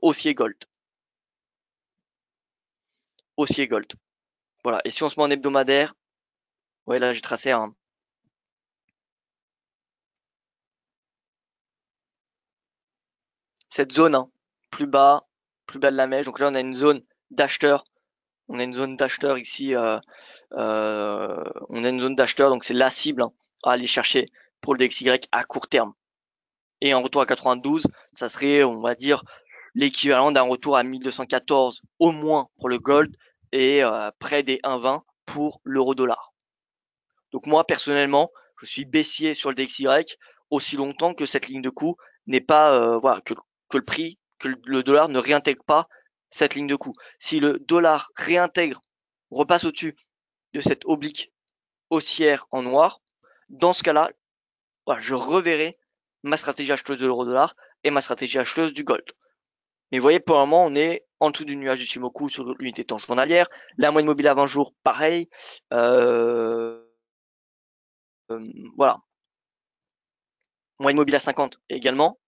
haussier gold. Haussier gold. Voilà. Et si on se met en hebdomadaire, ouais là j'ai tracé un. Cette zone, plus bas de la mèche. Donc là on a une zone d'acheteur. On a une zone d'acheteur ici. On a une zone d'acheteur, donc c'est la cible à aller chercher pour le DXY à court terme. Et en retour à 92, ça serait, on va dire, l'équivalent d'un retour à 1214 au moins pour le gold et près des 1,20 pour l'euro-dollar. Donc moi, personnellement, je suis baissier sur le DXY aussi longtemps que cette ligne de coup n'est pas, voilà, que le prix, que le dollar ne réintègre pas cette ligne de coup. Si le dollar réintègre, repasse au-dessus de cette oblique haussière en noir, dans ce cas-là, voilà, je reverrai ma stratégie acheteuse de l'euro-dollar et ma stratégie acheteuse du gold. Mais vous voyez, pour le moment, on est en dessous du nuage du Shimoku sur l'unité de temps journalière. La moyenne mobile à 20 jours, pareil. Voilà. Moyenne mobile à 50 également.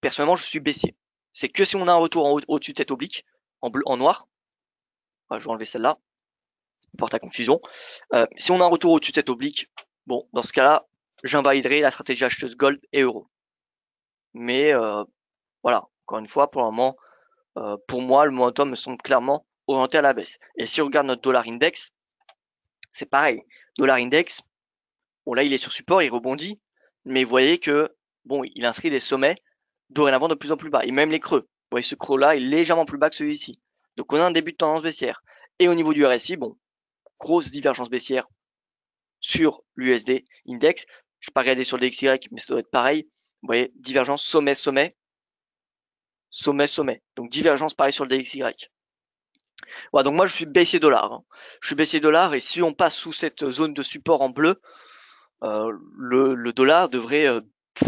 Personnellement, je suis baissier. C'est que si on a un retour au-dessus de cette oblique, en bleu, en noir. Voilà, je vais enlever celle-là. Ça porte à confusion. Si on a un retour au-dessus de cette oblique, bon, dans ce cas-là, j'invaliderai la stratégie acheteuse gold et euro. Mais voilà, encore une fois, pour le moment, pour moi, le momentum me semble clairement orienté à la baisse. Et si on regarde notre dollar index, c'est pareil. Dollar index, bon là, il est sur support, il rebondit, mais vous voyez que bon, il inscrit des sommets dorénavant de plus en plus bas, et même les creux. Vous voyez, ce creux-là est légèrement plus bas que celui-ci. Donc on a un début de tendance baissière. Et au niveau du RSI, bon, grosse divergence baissière sur l'USD index. Je n'ai pas regardé sur le DXY, mais ça doit être pareil. Vous voyez, divergence sommet, sommet, sommet, sommet. Donc divergence pareil sur le DXY. Voilà, donc moi je suis baissier dollar. Hein. Je suis baissier dollar et si on passe sous cette zone de support en bleu, le dollar devrait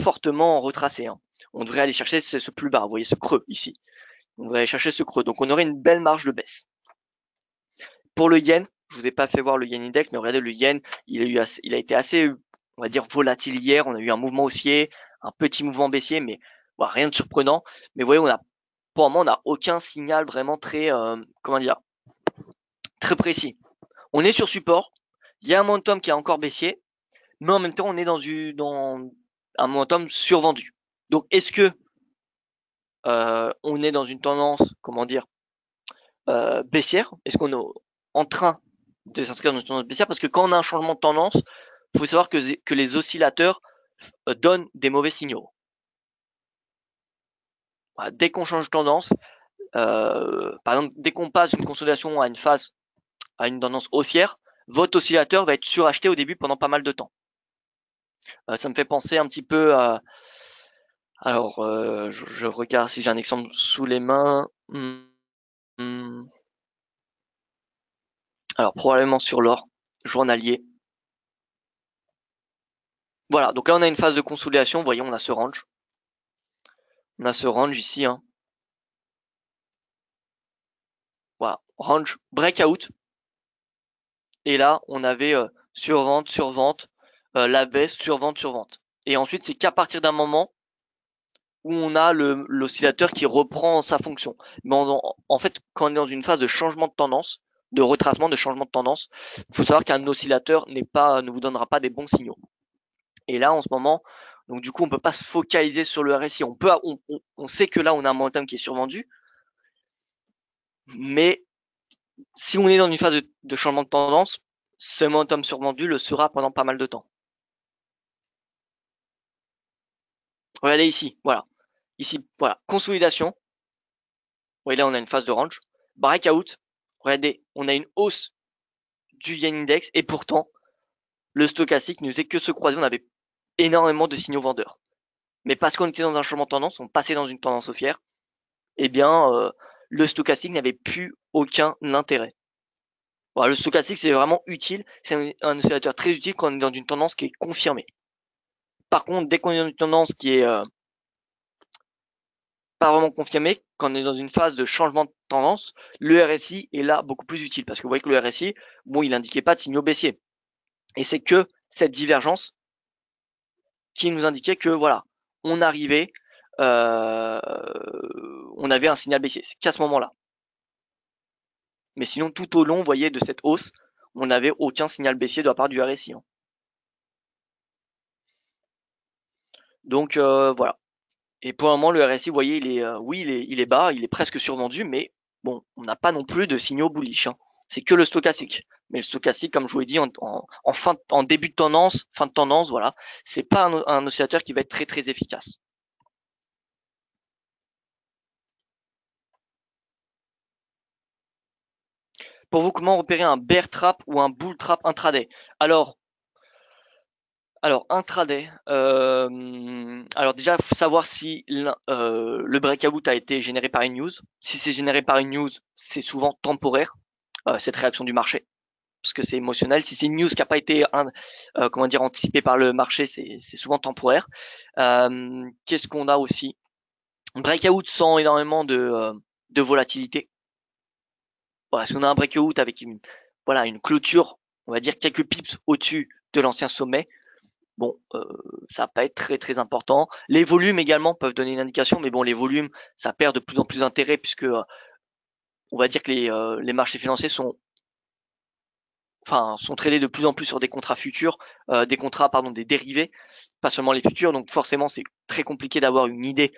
fortement retracer. Hein. On devrait aller chercher ce plus bas, vous voyez ce creux ici. On devrait aller chercher ce creux. Donc on aurait une belle marge de baisse. Pour le yen, je vous ai pas fait voir le yen index, mais regardez le yen, il a été assez, on va dire, volatile hier. On a eu un mouvement haussier, un petit mouvement baissier, mais voilà, rien de surprenant. Mais vous voyez, pour le moment, on n'a aucun signal vraiment très, comment dire, très précis. On est sur support. Il y a un momentum qui est encore baissier, mais en même temps, on est dans un momentum survendu. Donc, est-ce que on est dans une tendance, comment dire, baissière? Est-ce qu'on est en train de s'inscrire dans une tendance baissière? Parce que quand on a un changement de tendance, il faut savoir que les oscillateurs donnent des mauvais signaux. Voilà, dès qu'on change de tendance, par exemple, dès qu'on passe d'une consolidation à une phase, à une tendance haussière, votre oscillateur va être suracheté au début pendant pas mal de temps. Ça me fait penser un petit peu à... Alors, je regarde si j'ai un exemple sous les mains. Alors, probablement sur l'or journalier. Voilà, donc là, on a une phase de consolidation. Vous voyez, on a ce range. On a ce range ici. Hein. Voilà, range breakout. Et là, on avait survente, survente, la baisse, survente, survente. Et ensuite, c'est qu'à partir d'un moment où on a l'oscillateur qui reprend sa fonction. Mais en fait, quand on est dans une phase de changement de tendance, de retracement, de changement de tendance, il faut savoir qu'un oscillateur ne vous donnera pas des bons signaux. Et là, en ce moment, donc du coup, on peut pas se focaliser sur le RSI. On sait que là, on a un momentum qui est survendu, mais si on est dans une phase de changement de tendance, ce momentum survendu le sera pendant pas mal de temps. Regardez ici, voilà. Ici, voilà, consolidation. Vous voyez là, on a une phase de range. Breakout. Regardez, on a une hausse du yen index et pourtant, le stochastique ne faisait que se croiser. On avait énormément de signaux vendeurs. Mais parce qu'on était dans un changement de tendance, on passait dans une tendance haussière, eh bien, le stochastique n'avait plus aucun intérêt. Voilà, le stochastique, c'est vraiment utile. C'est un oscillateur très utile quand on est dans une tendance qui est confirmée. Par contre, dès qu'on est dans une tendance qui est pas vraiment confirmée, quand on est dans une phase de changement de tendance, le RSI est là beaucoup plus utile parce que vous voyez que le RSI, bon, il indiquait pas de signaux baissiers. Et c'est que cette divergence qui nous indiquait que voilà, on arrivait, on avait un signal baissier. C'est qu'à ce moment-là. Mais sinon, tout au long, vous voyez, de cette hausse, on n'avait aucun signal baissier de la part du RSI. Hein. Donc voilà. Et pour le moment, le RSI, vous voyez, oui, il est bas, il est presque survendu, mais bon, on n'a pas non plus de signaux bullish. Hein. C'est que le stochastique. Mais le stochastique, comme je vous l'ai dit, en début de tendance, fin de tendance, voilà, c'est pas un oscillateur qui va être très très efficace. Pour vous, comment repérer un bear trap ou un bull trap intraday? Alors intraday, alors déjà, faut savoir si le breakout a été généré par une news. Si c'est généré par une news, c'est souvent temporaire, cette réaction du marché, parce que c'est émotionnel. Si c'est une news qui n'a pas été comment dire, anticipée par le marché, c'est souvent temporaire. Qu'est-ce qu'on a aussi? Breakout sans énormément de volatilité. Voilà, si on a un breakout avec une clôture, on va dire quelques pips au-dessus de l'ancien sommet, bon, ça va pas être très très important. Les volumes également peuvent donner une indication, mais bon, les volumes, ça perd de plus en plus d'intérêt puisque on va dire que les marchés financiers sont tradés de plus en plus sur des contrats futurs, des dérivés, pas seulement les futurs. Donc forcément, c'est très compliqué d'avoir une idée,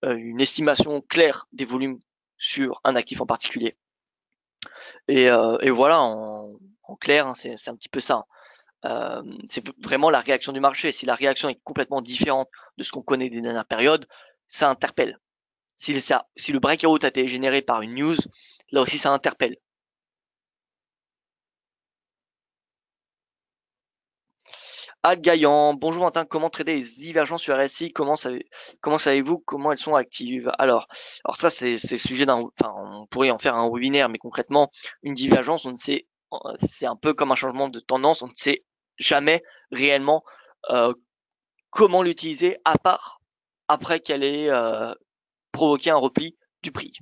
une estimation claire des volumes sur un actif en particulier. Et voilà, en clair, hein, c'est un petit peu ça. C'est vraiment la réaction du marché. Si la réaction est complètement différente de ce qu'on connaît des dernières périodes, ça interpelle. Si le breakout a été généré par une news, là aussi ça interpelle. Ad Gaillan, bonjour Martin, comment traiter les divergences sur RSI? Comment savez-vous comment elles sont actives? Alors ça c'est le sujet on pourrait en faire un webinaire, mais concrètement, une divergence, c'est un peu comme un changement de tendance, on ne sait jamais réellement euh, comment l'utiliser à part après qu'elle ait provoqué un repli du prix.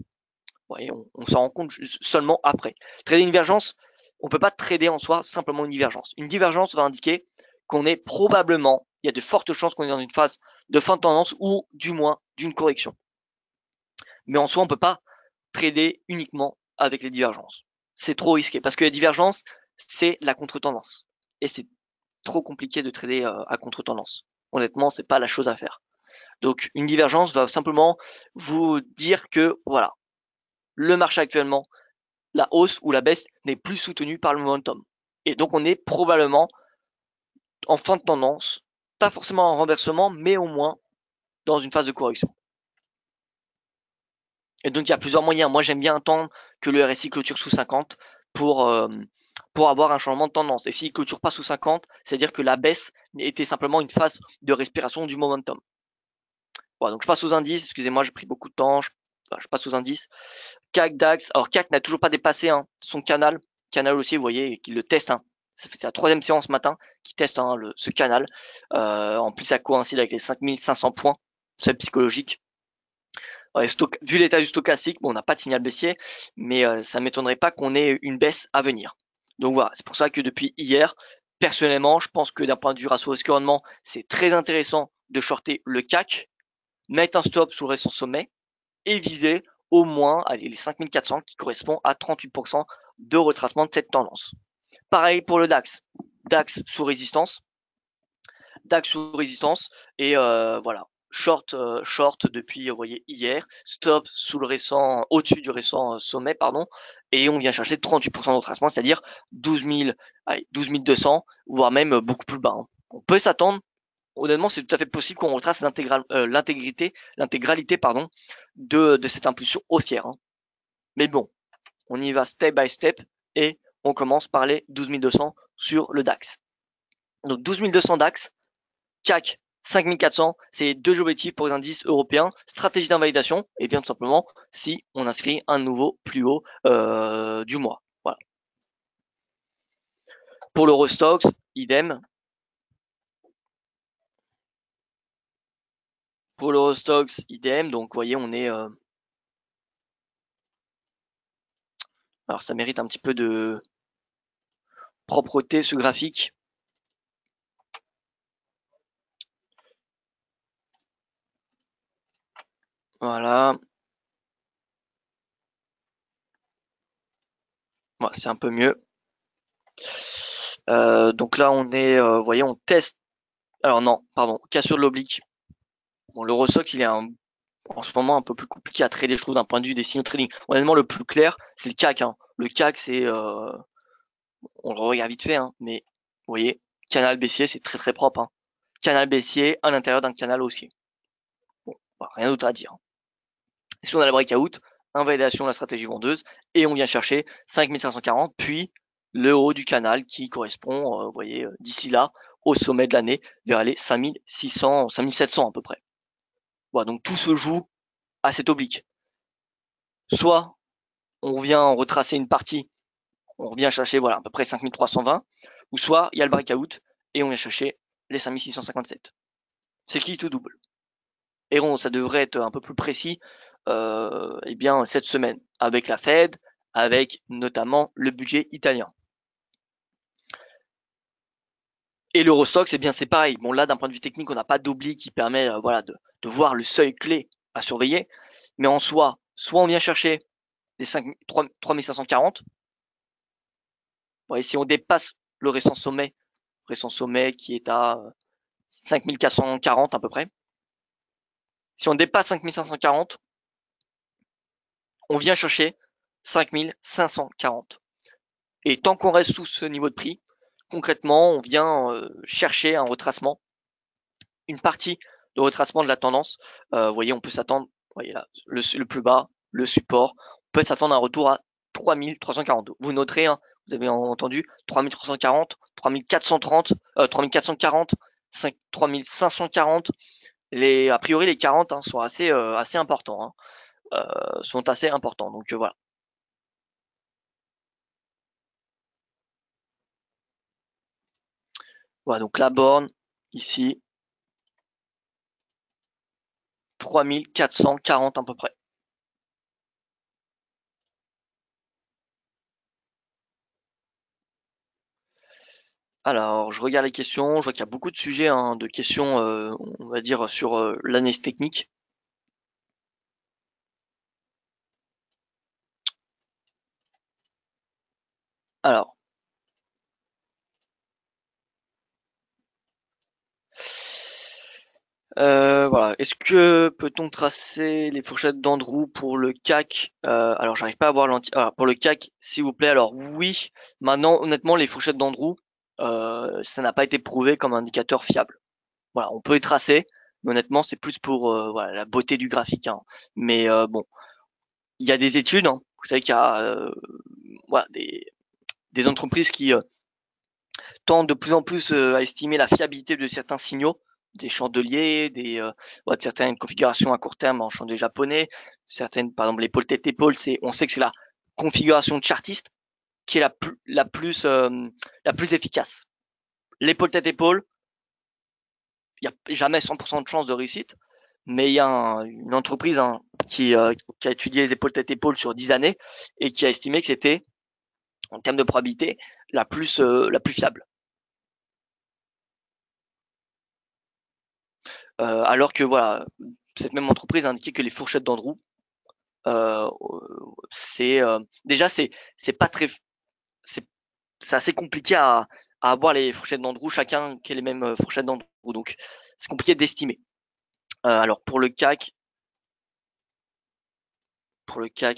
Ouais, on s'en rend compte seulement après. Trader une divergence, on peut pas trader en soi simplement une divergence. Une divergence va indiquer il y a de fortes chances qu'on est dans une phase de fin de tendance ou du moins d'une correction. Mais en soi, on peut pas trader uniquement avec les divergences. C'est trop risqué parce que les divergences, c'est la contre-tendance. Et c'est trop compliqué de trader à contre-tendance. Honnêtement, c'est pas la chose à faire. Donc, une divergence va simplement vous dire que, voilà, le marché actuellement, la hausse ou la baisse n'est plus soutenue par le momentum. Et donc, on est probablement en fin de tendance, pas forcément en renversement, mais au moins dans une phase de correction. Et donc, il y a plusieurs moyens. Moi, j'aime bien attendre que le RSI clôture sous 50 pour, euh, pour avoir un changement de tendance. Et s'il clôture pas sous 50, c'est-à-dire que la baisse était simplement une phase de respiration du momentum. Voilà, donc je passe aux indices. Excusez-moi, j'ai pris beaucoup de temps. Je passe aux indices. CAC, DAX. Alors, CAC n'a toujours pas dépassé son canal. Canal aussi, vous voyez, qu'il le teste. C'est la troisième séance ce matin qui teste ce canal. En plus, ça coïncide avec les 5500 points. C'est psychologique. Vu l'état du stochastique, bon, on n'a pas de signal baissier, mais ça m'étonnerait pas qu'on ait une baisse à venir. Donc voilà, c'est pour ça que depuis hier, personnellement, je pense que d'un point de vue ratio risque rendement, c'est très intéressant de shorter le CAC, mettre un stop sous le récent sommet et viser au moins les 5400 qui correspond à 38% de retracement de cette tendance. Pareil pour le DAX. DAX sous résistance. DAX sous résistance et voilà. Short depuis, vous voyez, hier, stop au-dessus du récent sommet, pardon, et on vient chercher 38% de retracement, c'est-à-dire 12 200, voire même beaucoup plus bas. On peut s'attendre, honnêtement, c'est tout à fait possible qu'on retrace l'intégralité, de cette impulsion haussière. Mais bon, on y va step by step et on commence par les 12 200 sur le DAX. Donc 12 200 DAX, CAC 5400, c'est deux objectifs pour les indices européens. Stratégie d'invalidation, et bien tout simplement si on inscrit un nouveau plus haut du mois. Voilà. Pour l'Eurostoxx, idem. Pour l'Eurostoxx, idem. Donc vous voyez, on est... alors ça mérite un petit peu de propreté ce graphique. Voilà. Voilà, c'est un peu mieux. Donc là, on est, vous voyez, on teste. Alors non, pardon, cassure de l'oblique. Bon, l'Eurostoxx, il est en ce moment un peu plus compliqué à trader, je trouve, d'un point de vue des signaux de trading. Honnêtement, le plus clair, c'est le CAC. Le CAC, c'est, on le regarde vite fait, mais vous voyez, canal baissier, c'est très très propre. Canal baissier à l'intérieur d'un canal haussier. Bon, rien d'autre à dire. Si on a le breakout, invalidation de la stratégie vendeuse, et on vient chercher 5540, puis le haut du canal qui correspond, vous voyez, d'ici là, au sommet de l'année, vers les 5600, 5700 à peu près. Voilà, donc tout se joue à cet oblique. Soit on vient retracer une partie, on revient chercher voilà, à peu près 5320, ou soit il y a le breakout et on vient chercher les 5657. C'est qui tout double. Et bon, ça devrait être un peu plus précis eh bien, cette semaine, avec la Fed, avec notamment le budget italien. Et l'Eurostoxx, eh bien, c'est pareil. Bon, là, d'un point de vue technique, on n'a pas d'oblique qui permet voilà, de voir le seuil clé à surveiller. Mais en soi, soit on vient chercher les 3540. Ouais, si on dépasse le récent sommet qui est à 5440 à peu près. Si on dépasse 5540, on vient chercher 5540. Et tant qu'on reste sous ce niveau de prix, concrètement, on vient chercher un retracement, une partie de retracement de la tendance. Vous voyez, on peut s'attendre, voyez là, le plus bas, le support, on peut s'attendre à un retour à 3340. Vous noterez, hein, vous avez entendu, 3340, 3430, 3440, 3540. A priori, les 40 hein, sont assez importants. Hein, sont assez importants. Donc voilà. Voilà, donc la borne, ici, 3440 à peu près. Alors, je regarde les questions, je vois qu'il y a beaucoup de sujets, hein, de questions, on va dire, sur l'analyse technique. Alors, voilà. Est-ce que peut-on tracer les fourchettes d'Andrew pour le CAC? Alors, j'arrive pas à voir l'anti. Alors, pour le CAC, s'il vous plaît. Alors oui. Maintenant, honnêtement, les fourchettes d'Andrew, ça n'a pas été prouvé comme indicateur fiable. Voilà, on peut les tracer, mais honnêtement, c'est plus pour voilà, la beauté du graphique. Hein. Mais bon, il y a des études. Hein. Vous savez qu'il y a voilà, des entreprises qui tendent de plus en plus à estimer la fiabilité de certains signaux, des chandeliers, de certaines configurations à court terme en chandelier japonais, certaines, par exemple, l'épaule tête épaule, on sait que c'est la configuration chartiste qui est la plus efficace. L'épaule tête épaule, il n'y a jamais 100% de chance de réussite, mais il y a une entreprise hein, qui a étudié les épaules tête épaule sur 10 années et qui a estimé que c'était, en termes de probabilité, la plus fiable. Alors que voilà, cette même entreprise a indiqué que les fourchettes d'Andrew, c'est déjà c'est pas très, c'est assez compliqué à avoir les fourchettes d'Andrew, chacun qui ait les mêmes fourchettes d'Andrew, donc c'est compliqué d'estimer. Alors pour le CAC,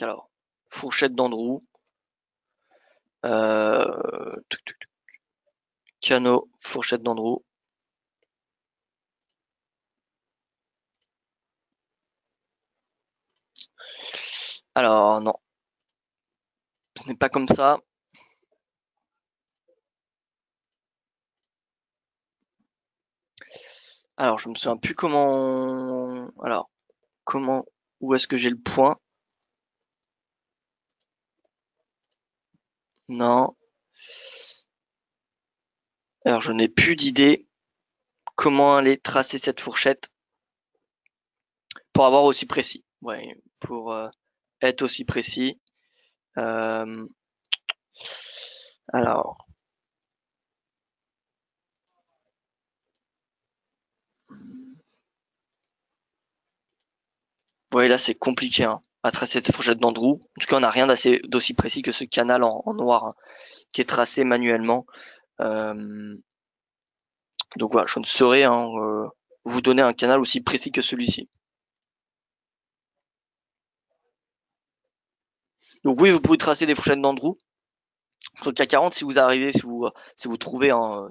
alors fourchette d'Andrew, Cano, fourchette d'Andrew. Alors non, ce n'est pas comme ça. Alors je me souviens plus comment. Alors comment, où est-ce que j'ai le point? Non. Alors je n'ai plus d'idée comment aller tracer cette fourchette pour avoir aussi précis. Ouais, pour être aussi précis. Alors. Vous voyez là c'est compliqué hein, à tracer cette fourchette d'Andrew. En tout cas on n'a rien d'aussi précis que ce canal en noir hein, qui est tracé manuellement. Donc voilà, je ne saurais hein, vous donner un canal aussi précis que celui-ci. Donc oui, vous pouvez tracer des fourchettes d'Andrew. Sur le CAC 40, si vous arrivez, si vous trouvez, hein,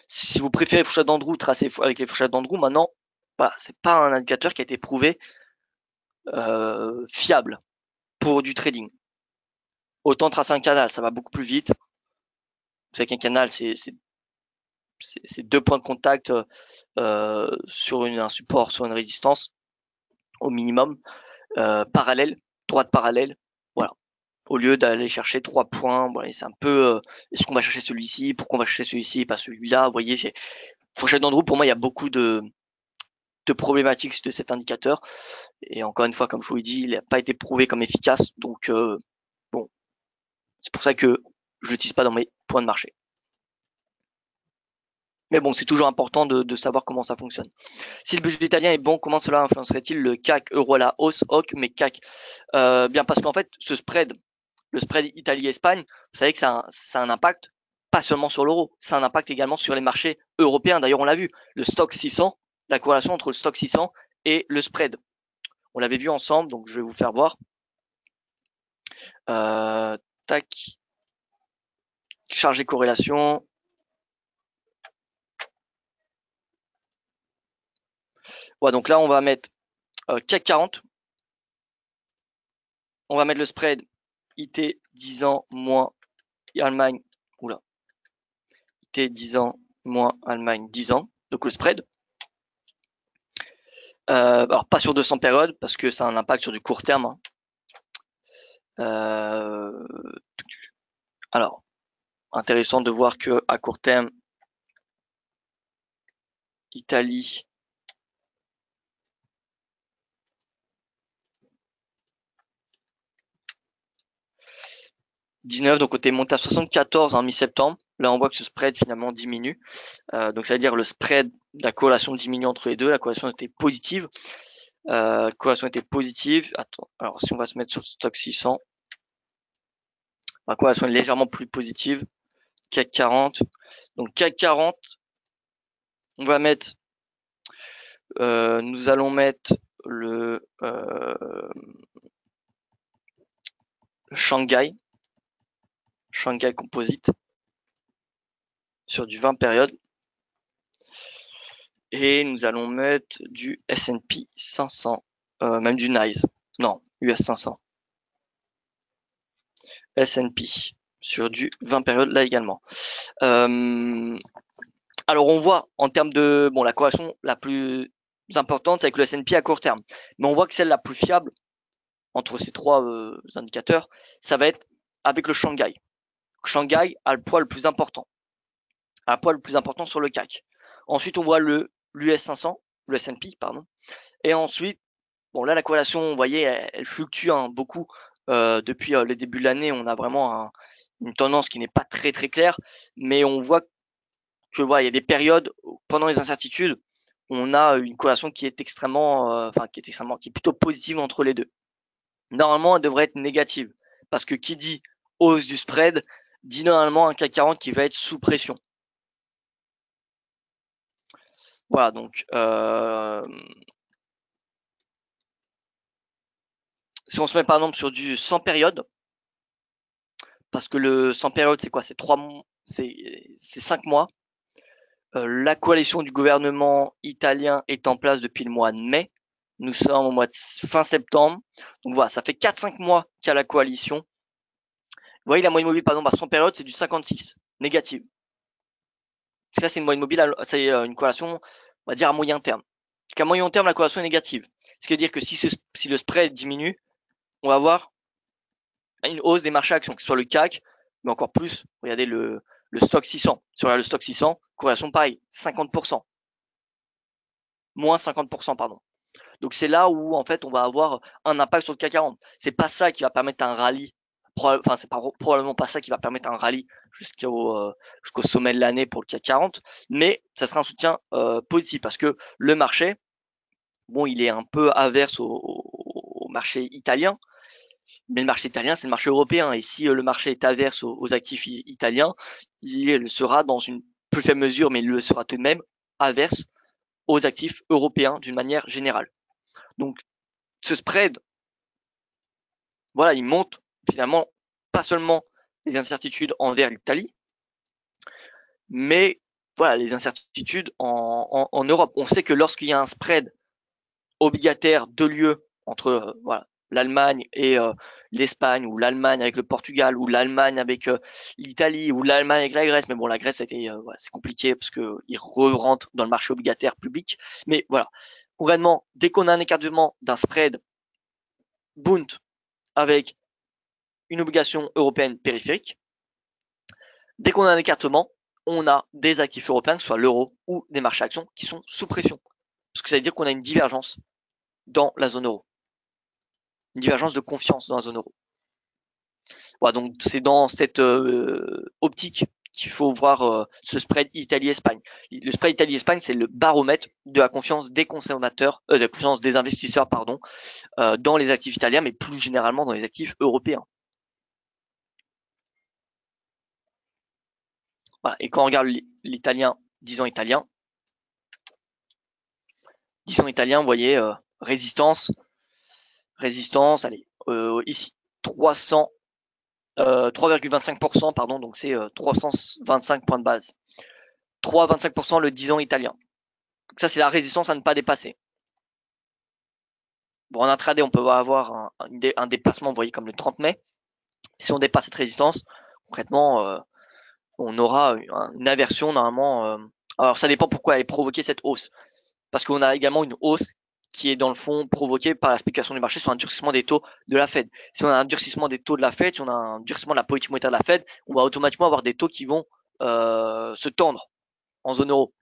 si vous préférez les fourchettes d'Andrew, tracer avec les fourchettes d'Andrew, maintenant, bah, c'est pas un indicateur qui a été prouvé fiable. pour du trading. Autant tracer un canal, ça va beaucoup plus vite. Vous savez qu'un canal, c'est 2 points de contact sur un support, sur une résistance au minimum, parallèle, droite parallèle, voilà. Au lieu d'aller chercher 3 points, voilà, c'est un peu est-ce qu'on va chercher celui-ci, pourquoi on va chercher celui-ci et pas celui-là, vous voyez, fourchette d'Andrew, pour moi, il y a beaucoup de problématiques de cet indicateur. Et encore une fois, comme je vous l'ai dit, il n'a pas été prouvé comme efficace. Donc, bon, c'est pour ça que je l'utilise pas dans mes points de marché. Mais bon, c'est toujours important de savoir comment ça fonctionne. Si le budget italien est bon, comment cela influencerait-il le CAC euro à la hausse, HOC, mais CAC bien parce qu'en fait, le spread Italie-Espagne, vous savez que ça a un impact pas seulement sur l'euro, ça a un impact également sur les marchés européens. D'ailleurs, on l'a vu, le stock 600, la corrélation entre le stock 600 et le spread. On l'avait vu ensemble, donc je vais vous faire voir. Tac. Chargé corrélation. Ouais, donc là, on va mettre CAC 40. On va mettre le spread IT 10 ans moins Allemagne. Oula. IT 10 ans moins Allemagne 10 ans. Donc le spread. Alors pas sur 200 périodes parce que ça a un impact sur du court terme. Alors, intéressant de voir que à court terme, Italie donc on était monté à 74 en mi-septembre. Là, on voit que ce spread finalement diminue. Donc, ça veut dire le spread, la corrélation diminue entre les deux. La corrélation était positive. Corrélation était positive. Attends, alors si on va se mettre sur le stock 600, la corrélation est légèrement plus positive. CAC 40. Donc, CAC 40, on va mettre, nous allons mettre le Shanghai Composite sur du 20 périodes. Et nous allons mettre du S&P 500, même du NICE. Non, US 500. S&P sur du 20 périodes là également. Alors on voit en termes de la corrélation la plus importante c'est avec le S&P à court terme, mais on voit que celle la plus fiable entre ces trois indicateurs, ça va être avec le Shanghai. Shanghai a le poids le plus important, sur le CAC. Ensuite on voit l'US 500, le S&P pardon, et ensuite là la corrélation vous voyez elle fluctue beaucoup. Depuis le début de l'année, on a vraiment une tendance qui n'est pas très très claire, mais on voit que il y a des périodes pendant les incertitudes, on a une corrélation qui est extrêmement, qui est plutôt positive entre les deux. Normalement, elle devrait être négative parce que qui dit hausse du spread dit normalement un CAC 40 qui va être sous pression. Voilà, donc si on se met par exemple sur du 100 périodes, parce que le 100 périodes c'est quoi? C'est 5 mois. La coalition du gouvernement italien est en place depuis le mois de mai. Nous sommes au mois de fin septembre. Donc voilà, ça fait 4-5 mois qu'il y a la coalition. Vous voyez, la moyenne mobile, par exemple, à 100 périodes, c'est du 56, négative. Parce que là, c'est une moyenne mobile, c'est une corrélation, on va dire, à moyen terme. Donc à moyen terme, la corrélation est négative. Ce qui veut dire que si le spread diminue, on va avoir une hausse des marchés actions, que ce soit le CAC, mais encore plus, regardez le stock 600. Si on regarde le stock 600, corrélation pareil, 50%. Moins 50%, pardon. Donc c'est là où en fait on va avoir un impact sur le CAC 40. C'est pas ça qui va permettre un rallye. Enfin, c'est probablement pas ça qui va permettre un rallye jusqu'au sommet de l'année pour le CAC 40, mais ça sera un soutien positif parce que le marché, il est un peu averse au marché italien, mais le marché italien c'est le marché européen et si le marché est averse aux actifs italiens, il sera dans une plus faible mesure, mais il le sera tout de même averse aux actifs européens d'une manière générale. Donc ce spread, il monte finalement pas seulement les incertitudes envers l'Italie, mais les incertitudes en Europe. On sait que lorsqu'il y a un spread obligataire de lieu entre l'Allemagne et l'Espagne, ou l'Allemagne avec le Portugal, ou l'Allemagne avec l'Italie, ou l'Allemagne avec la Grèce. Mais bon, la Grèce, c'est compliqué parce que ils rentrent dans le marché obligataire public. Mais voilà, concrètement, dès qu'on a un écartement d'un spread Bund avec une obligation européenne périphérique, dès qu'on a un écartement, on a des actifs européens, que ce soit l'euro ou des marchés actions, qui sont sous pression. Parce que ça veut dire qu'on a une divergence dans la zone euro. Une divergence de confiance dans la zone euro. Voilà, donc c'est dans cette optique qu'il faut voir ce spread Italie-Espagne. Le spread Italie-Espagne, c'est le baromètre de la confiance des consommateurs, de la confiance des investisseurs, pardon, dans les actifs italiens, mais plus généralement dans les actifs européens. Voilà. Et quand on regarde l'italien, 10 ans italien, vous voyez, résistance, allez, ici, 3,25%, pardon, donc c'est 325 points de base. 3,25% le 10 ans italien. Donc ça, c'est la résistance à ne pas dépasser. Bon, en intraday, on peut avoir un dépassement, vous voyez, comme le 30 mai. Si on dépasse cette résistance, concrètement, on aura une aversion normalement. Alors, ça dépend pourquoi elle est provoquée cette hausse. Parce qu'on a également une hausse qui est dans le fond provoquée par la spéculation du marché sur un durcissement des taux de la Fed. Si on a un durcissement des taux de la Fed, si on a un durcissement de la politique monétaire de la Fed, on va automatiquement avoir des taux qui vont se tendre en zone euro.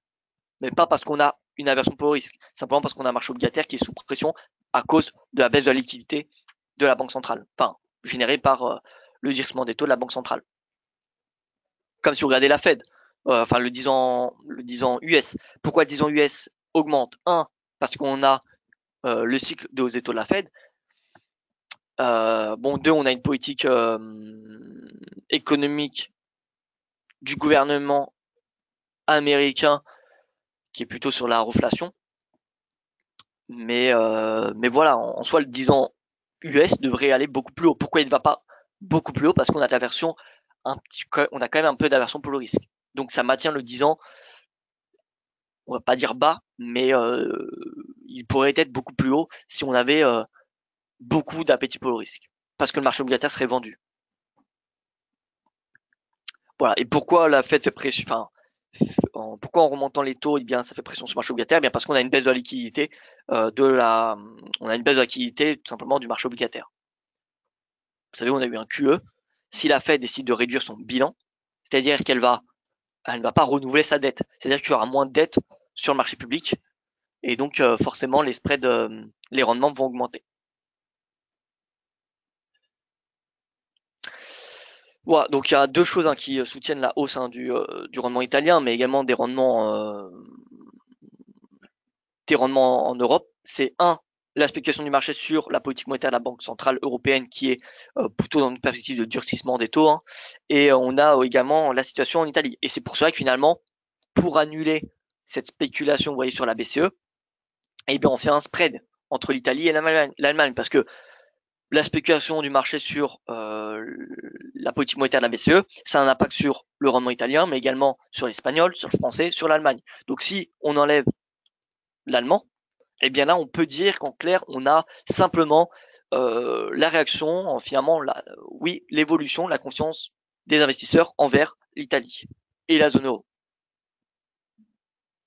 Mais pas parce qu'on a une aversion pour le risque, simplement parce qu'on a un marché obligataire qui est sous pression à cause de la baisse de la liquidité de la Banque centrale, enfin générée par le durcissement des taux de la Banque centrale. Comme si vous regardez la Fed, enfin le 10 ans US. Pourquoi le 10 ans US augmente? Un, parce qu'on a le cycle de hausse des taux de la Fed. Bon, deux, on a une politique économique du gouvernement américain qui est plutôt sur la reflation. Mais voilà, en soi, le 10 ans US devrait aller beaucoup plus haut. Pourquoi il ne va pas beaucoup plus haut? Parce qu'on a de l'aversion, on a quand même un peu d'aversion pour le risque. Donc ça maintient le 10 ans, on va pas dire bas, mais il pourrait être beaucoup plus haut si on avait beaucoup d'appétit pour le risque. Parce que le marché obligataire serait vendu. Voilà. Et pourquoi la Fed fait pression, enfin, pourquoi en remontant les taux, eh bien, ça fait pression sur le marché obligataire? Eh bien, parce qu'on a une baisse de la liquidité on a une baisse de la liquidité tout simplement du marché obligataire. Vous savez, on a eu un QE. Si la Fed décide de réduire son bilan, c'est-à-dire elle ne va pas renouveler sa dette. C'est-à-dire qu'il y aura moins de dette sur le marché public et donc forcément les spreads, les rendements vont augmenter. Voilà, donc il y a deux choses qui soutiennent la hausse du rendement italien, mais également des rendements en Europe. C'est la spéculation du marché sur la politique monétaire de la Banque centrale européenne qui est plutôt dans une perspective de durcissement des taux. Et on a également la situation en Italie. Et c'est pour cela que finalement, pour annuler cette spéculation, vous voyez, sur la BCE, eh bien on fait un spread entre l'Italie et l'Allemagne, parce que la spéculation du marché sur la politique monétaire de la BCE, ça a un impact sur le rendement italien, mais également sur l'espagnol, sur le français, sur l'Allemagne. Donc si on enlève l'allemand, eh bien là on peut dire qu'en clair on a simplement la réaction, finalement l'évolution, la confiance des investisseurs envers l'Italie et la zone euro.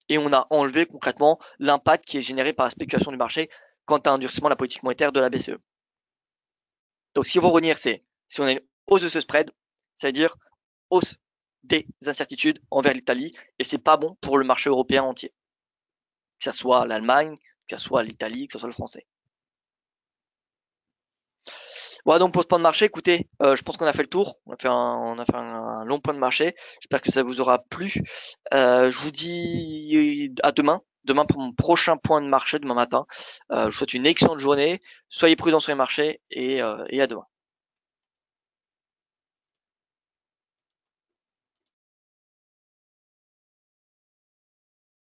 Et on a enlevé concrètement l'impact qui est généré par la spéculation du marché quant à un durcissement de la politique monétaire de la BCE. Donc, ce qu'il faut retenir, c'est si on a une hausse de ce spread, c'est-à-dire hausse des incertitudes envers l'Italie, et c'est pas bon pour le marché européen entier. Que ce soit l'Allemagne, que ce soit l'Italie, que ce soit le français. Voilà donc pour ce point de marché, écoutez, je pense qu'on a fait le tour. On a fait un long point de marché. J'espère que ça vous aura plu. Je vous dis à demain. Demain pour mon prochain point de marché, demain matin. Je vous souhaite une excellente journée. Soyez prudents sur les marchés et à demain.